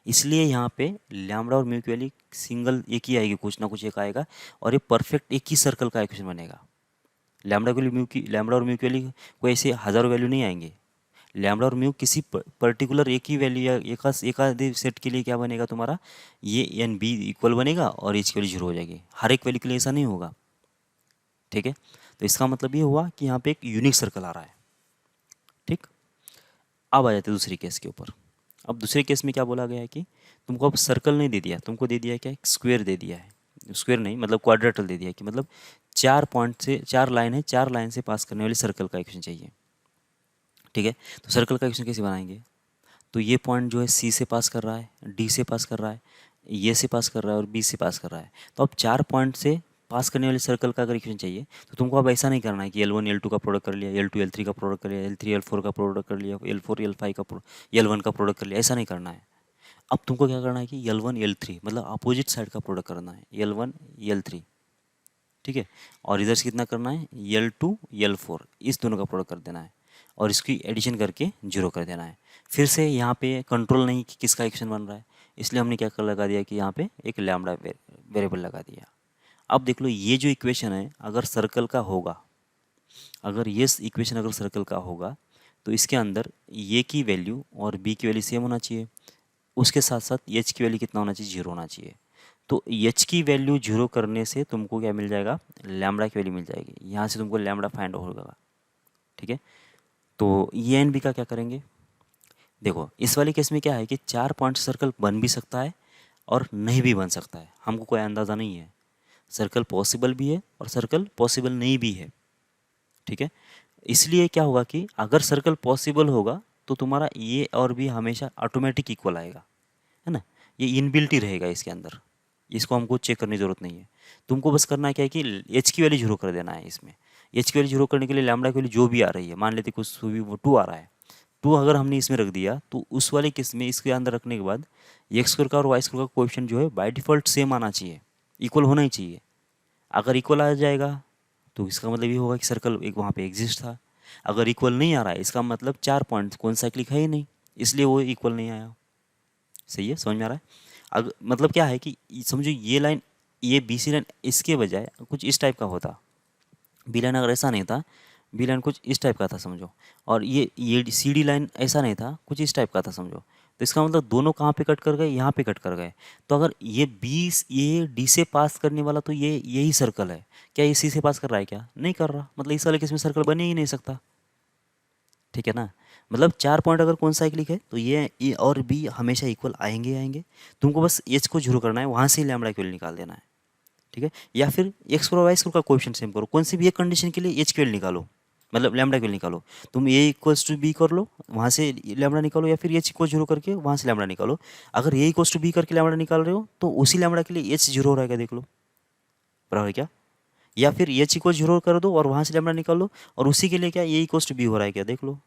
इसलिए यहाँ पे लैम्डा और म्यू की वैल्यू सिंगल एक ही आएगी, कुछ ना कुछ एक आएगा, और ये परफेक्ट एक ही सर्कल का इक्वेशन बनेगा। लैम्डा और म्यू की वैल्यू कोई ऐसे हज़ारों वैल्यू नहीं आएंगे। लैम्डा और म्यू किसी पर्टिकुलर एक ही वैल्यू या एक आधे सेट के लिए क्या बनेगा तुम्हारा, ये एन बी इक्वल बनेगा और एच की वैल्यू जीरो हो जाएगी। हर एक वैल्यू के लिए ऐसा नहीं होगा। ठीक है, तो इसका मतलब ये हुआ कि यहाँ पे एक यूनिक सर्कल आ रहा है। ठीक, अब आ जाते हैं दूसरी केस के ऊपर। अब दूसरे केस में क्या बोला गया है कि तुमको अब सर्कल नहीं दे दिया, तुमको दे दिया है क्या, एक स्क्वायर दे दिया है। स्क्वायर नहीं मतलब क्वाड्रेटल दे दिया है, कि मतलब चार पॉइंट से चार लाइन है, चार लाइन से पास करने वाली सर्कल का इक्वेशन चाहिए। ठीक है, तो सर्कल का इक्वेशन कैसे बनाएंगे? तो ये पॉइंट जो है सी से पास कर रहा है, डी से पास कर रहा है, ये से पास कर रहा है और बी से पास कर रहा है। तो अब चार पॉइंट से पास करने वाले सर्कल का अगर इक्वेशन चाहिए तो तुमको अब ऐसा नहीं करना है कि L1 L2 का प्रोडक्ट कर लिया, L2 L3 का प्रोडक्ट कर लिया, L3 L4 का प्रोडक्ट कर लिया, L4 L5 का L1 का प्रोडक्ट कर लिया, ऐसा नहीं करना है। अब तुमको क्या करना है कि L1 L3 मतलब अपोजिट साइड का प्रोडक्ट करना है, L1 L3। ठीक है, और इधर से कितना करना है, L2 L4, इस दोनों का प्रोडक्ट कर देना है और इसकी एडिशन करके जीरो कर देना है। फिर से यहाँ पे कंट्रोल नहीं कि किसका इक्वेशन बन रहा है, इसलिए हमने क्या कर लगा दिया कि यहाँ पे एक लैम्डा वेरिएबल लगा दिया। अब देख लो ये जो इक्वेशन है अगर सर्कल का होगा, अगर ये इक्वेशन अगर सर्कल का होगा तो इसके अंदर ए की वैल्यू और बी की वैल्यू सेम होना चाहिए, उसके साथ साथ एच की वैल्यू कितना होना चाहिए, जीरो होना चाहिए। तो एच की वैल्यू जीरो करने से तुमको क्या मिल जाएगा, लैम्डा की वैल्यू मिल जाएगी। यहाँ से तुमको लैम्डा फाइंड होगा। ठीक है, तो ये एन बी का क्या करेंगे, देखो इस वाले केस में क्या है कि चार पॉइंट सर्कल बन भी सकता है और नहीं भी बन सकता है, हमको कोई अंदाज़ा नहीं है। सर्कल पॉसिबल भी है और सर्कल पॉसिबल नहीं भी है। ठीक है, इसलिए क्या होगा कि अगर सर्कल पॉसिबल होगा तो तुम्हारा ये और भी हमेशा ऑटोमेटिक इक्वल आएगा, है ना, ये इनबिल्ट ही रहेगा इसके अंदर, इसको हमको चेक करने की ज़रूरत नहीं है। तुमको बस करना है क्या है कि एच की वैल्यू जीरो कर देना है इसमें। एच की वैल्यू जीरो करने के लिए लैम्डा की वैल्यू जो भी आ रही है, मान लेते कुछ भी वो टू आ रहा है, टू अगर हमने इसमें रख दिया तो उस वाले केस में इसके अंदर रखने के बाद एक्स स्क्वायर का और वाई स्क्वायर का कोएफिशिएंट जो है बाय डिफ़ॉल्ट सेम आना चाहिए, इक्वल होना ही चाहिए। अगर इक्वल आ जाएगा तो इसका मतलब ये होगा कि सर्कल एक वहाँ पे एग्जिस्ट था। अगर इक्वल नहीं आ रहा है इसका मतलब चार पॉइंट कौन साइक्लिक है ही नहीं, इसलिए वो इक्वल नहीं आया। सही है, समझ में आ रहा है? अगर मतलब क्या है कि समझो ये लाइन, ये बी सी लाइन इसके बजाय कुछ इस टाइप का होता, बी लाइन अगर ऐसा नहीं था, बी लाइन कुछ इस टाइप का था समझो, और ये सी डी लाइन ऐसा नहीं था, कुछ इस टाइप का था समझो, तो इसका मतलब दोनों कहाँ पे कट कर गए, यहाँ पे कट कर गए। तो अगर ये डी से पास करने वाला तो ये यही सर्कल है, क्या ये सी से पास कर रहा है, क्या नहीं कर रहा, मतलब इस वाले केस में सर्कल बने ही नहीं सकता। ठीक है ना, मतलब चार पॉइंट अगर कौन साइक्लिक है तो ये और बी हमेशा इक्वल आएंगे ही आएंगे। तुमको बस एच को जीरो करना है, वहाँ से ही लैम्डा की वैल्यू निकाल देना है। ठीक है, या फिर एक्स करो वाई का कोएफिशिएंट सेम करो, कौन सी भी एक कंडीशन के लिए एच की वैल्यू निकालो, मतलब लैम्डा की वैल्यू निकालो। तुम ए इक्वल्स टू बी कर लो, वहाँ से लैम्डा निकालो, या फिर एच को जीरो करके वहाँ से लैम्डा निकालो। अगर ए इक्वल्स टू बी करके लैम्डा निकाल रहे हो तो उसी लैम्डा के लिए एच जीरो रहेगा, देख लो बराबर है क्या। या फिर एच इक्वल जीरो कर दो और वहाँ से लैम्डा निकाल लो, और उसी के लिए क्या ए इक्वल्स टू बी हो रहा है क्या, देख लो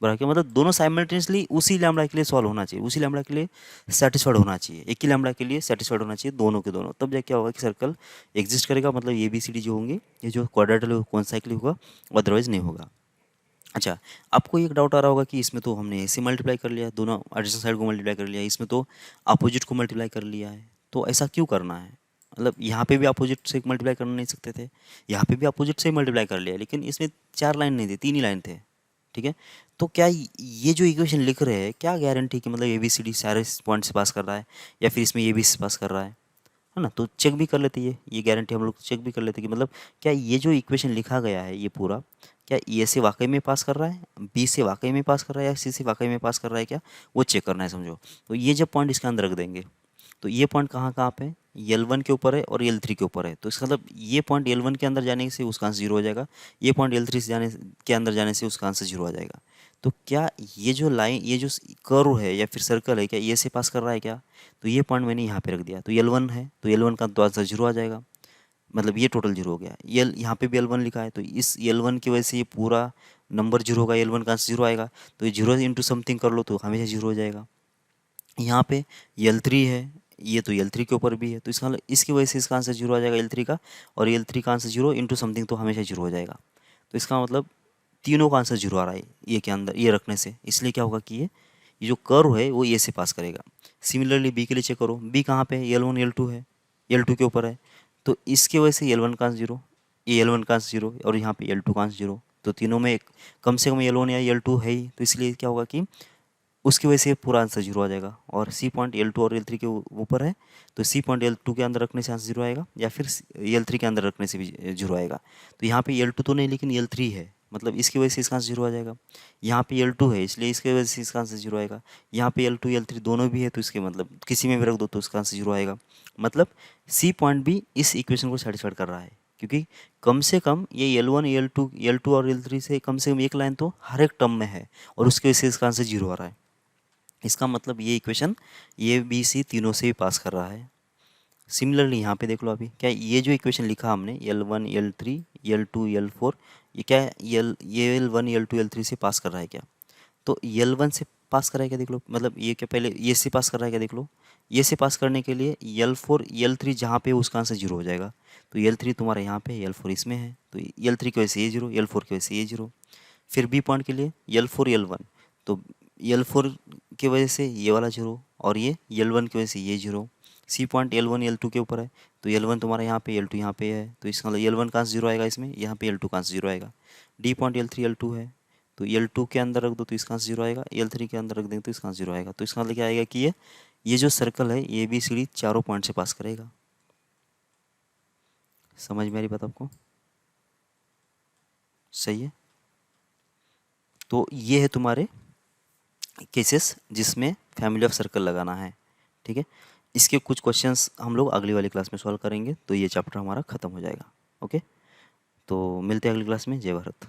ब्रैकेट मतलब दोनों साइमल्टेनियसली उसी लैम्बडा के लिए सॉल्व होना चाहिए, उसी लैम्बडा के लिए सेटिस्फाइड होना चाहिए, एक ही लैम्बडा के लिए सेटिस्फाइड होना चाहिए दोनों के दोनों, तब जाके क्या होगा कि सर्कल एग्जिस्ट करेगा, मतलब ए बी सी डी जो होंगे ये जो क्वाड्रेटल कॉन्साइक्लिक होगा, अदरवाइज नहीं होगा। अच्छा, आपको एक डाउट आ रहा होगा कि इसमें तो हमने ऐसे मल्टीप्लाई कर लिया, दोनों एडजेसेंट साइड को मल्टीप्लाई कर लिया, इसमें तो अपोजिट को मल्टीप्लाई कर लिया है, तो ऐसा क्यों करना है? मतलब यहाँ पे भी अपोजिट से मल्टीप्लाई कर नहीं सकते थे, यहाँ पे भी अपोजिट से मल्टीप्लाई कर लिया, लेकिन इसमें 4 लाइन नहीं थी, 3 ही लाइन थे, ठीक है। तो क्या ये जो इक्वेशन लिख रहे हैं, क्या गारंटी कि मतलब ए बी सी डी सारे पॉइंट से पास कर रहा है, या फिर इसमें ए बी से पास कर रहा है ना? तो चेक भी कर लेते, ये गारंटी हम लोग चेक भी कर लेते कि मतलब क्या ये जो इक्वेशन लिखा गया है ये पूरा, क्या ए से वाकई में पास कर रहा है, बी से वाकई में पास कर रहा है, या सी से वाकई में पास कर रहा है, क्या वो चेक करना है, समझो। तो ये जब पॉइंट इसके अंदर रख देंगे, तो ये पॉइंट कहाँ कहाँ पे है, L1 के ऊपर है और L3 के ऊपर है, तो इसका मतलब ये पॉइंट L1 के अंदर जाने से उसका आंसर जीरो हो जाएगा, ये पॉइंट L3 से जाने के अंदर जाने से उसका आंसर जीरो आ जाएगा। तो क्या ये जो लाइन, ये जो कर्व है या फिर सर्कल है, क्या ये से पास कर रहा है क्या? तो ये पॉइंट मैंने यहाँ पे रख दिया, तो L1 है, तो L1 का तो आंसर जीरो आ जाएगा, मतलब ये टोटल जीरो हो गया। यहाँ पे भी L1 लिखा है, तो इस L1 की वजह से ये पूरा नंबर जीरो होगा, L1 का आंसर जीरो आएगा, तो ये जीरो इंटू समथिंग कर लो तो हमेशा जीरो हो जाएगा। यहाँ पे L3 है, ये तो L3 के ऊपर भी है, तो इसका मतलब इसकी वजह से इसका आंसर जीरो आ जाएगा L3 का, और L3 का आंसर जीरो इंटू समथिंग तो हमेशा जीरो हो जाएगा। तो इसका मतलब तीनों का आंसर जीरो आ रहा है ये के अंदर, ये रखने से, इसलिए क्या होगा कि ये जो कर्व है वो ए से पास करेगा। सिमिलरली बी के लिए चेक करो, बी कहाँ पे है, L1 L2 है, L2 के ऊपर है, तो इसकी वजह से L1 का आंसर जीरो, ये L1 का आंसर जीरो, और यहाँ पे L2 का आंसर जीरो, तो तीनों में कम से कम L1 या L2 है ही, तो इसलिए क्या होगा कि उसकी वजह से पूरा आंसर जीरो आ जाएगा। और सी पॉइंट L2 और L3 के ऊपर है, तो सी पॉइंट L2 के अंदर रखने से आंसर जीरो आएगा, या फिर L3 के अंदर रखने से भी जीरो आएगा। तो यहाँ पे L2 तो नहीं, लेकिन L3 है, मतलब इसकी वजह से इसका आंसर जीरो आ जाएगा। यहाँ पे L2 है, इसलिए इसकी वजह से इसका आंसर जीरो आएगा। यहाँ पे L2 L3 दोनों भी है, तो इसके मतलब किसी में भी रख दो तो उसका आंसर जीरो आएगा। मतलब सी पॉइंट भी इस इक्वेशन को सेटिस्फाइड कर रहा है, क्योंकि कम से कम ये L1 L2 और L3 से कम एक लाइन तो हर एक टर्म में है, और उसकी वजह से इसका आंसर जीरो आ रहा है। इसका मतलब ये इक्वेशन ए बी सी तीनों से भी पास कर रहा है। सिमिलरली यहाँ पे देख लो, अभी क्या ये जो इक्वेशन लिखा हमने L1 L3 L2 L4, ये क्या है, ये L1 L2 L3 से पास कर रहा है क्या? तो L1 से पास कर रहा है क्या, देख लो, मतलब ये क्या पहले ये से पास कर रहा है क्या, देख लो। ये से पास करने के लिए L4 L3 जहाँ पे उसका आंसर जीरो हो जाएगा, तो L3 तुम्हारा यहाँ पे, L4 इसमें है, तो L3 की वजह से ये जीरो, L4 की वजह से ये जीरो। फिर बी पॉइंट के लिए L4 L1, तो L4 की वजह से ये वाला जीरो, और ये L1 की वजह से ये zero. C point L1 L2 के ऊपर है, तो L1 तुम्हारा यहाँ पे, L2 यहाँ पे है, तो इसका मतलब L1 का आंसर जीरो आएगा इसमें, यहाँ पे L2 का आंसर जीरो आएगा। डी पॉइंट L3 L2 है, तो L2 के अंदर रख दो तो इसका आंसर जीरो आएगा, L3 के अंदर रख देंगे तो इसका आंसर जीरो आएगा। तो इसका मतलब क्या आएगा कि ये जो सर्कल है ये भी सीढ़ी चारों पॉइंट से पास करेगा। समझ में आ रही बात आपको? सही है। तो ये है तुम्हारे केसेस जिसमें फैमिली ऑफ सर्कल लगाना है, ठीक है। इसके कुछ क्वेश्चंस हम लोग अगली वाली क्लास में सॉल्व करेंगे, तो ये चैप्टर हमारा ख़त्म हो जाएगा। ओके, तो मिलते हैं अगली क्लास में। जय भारत।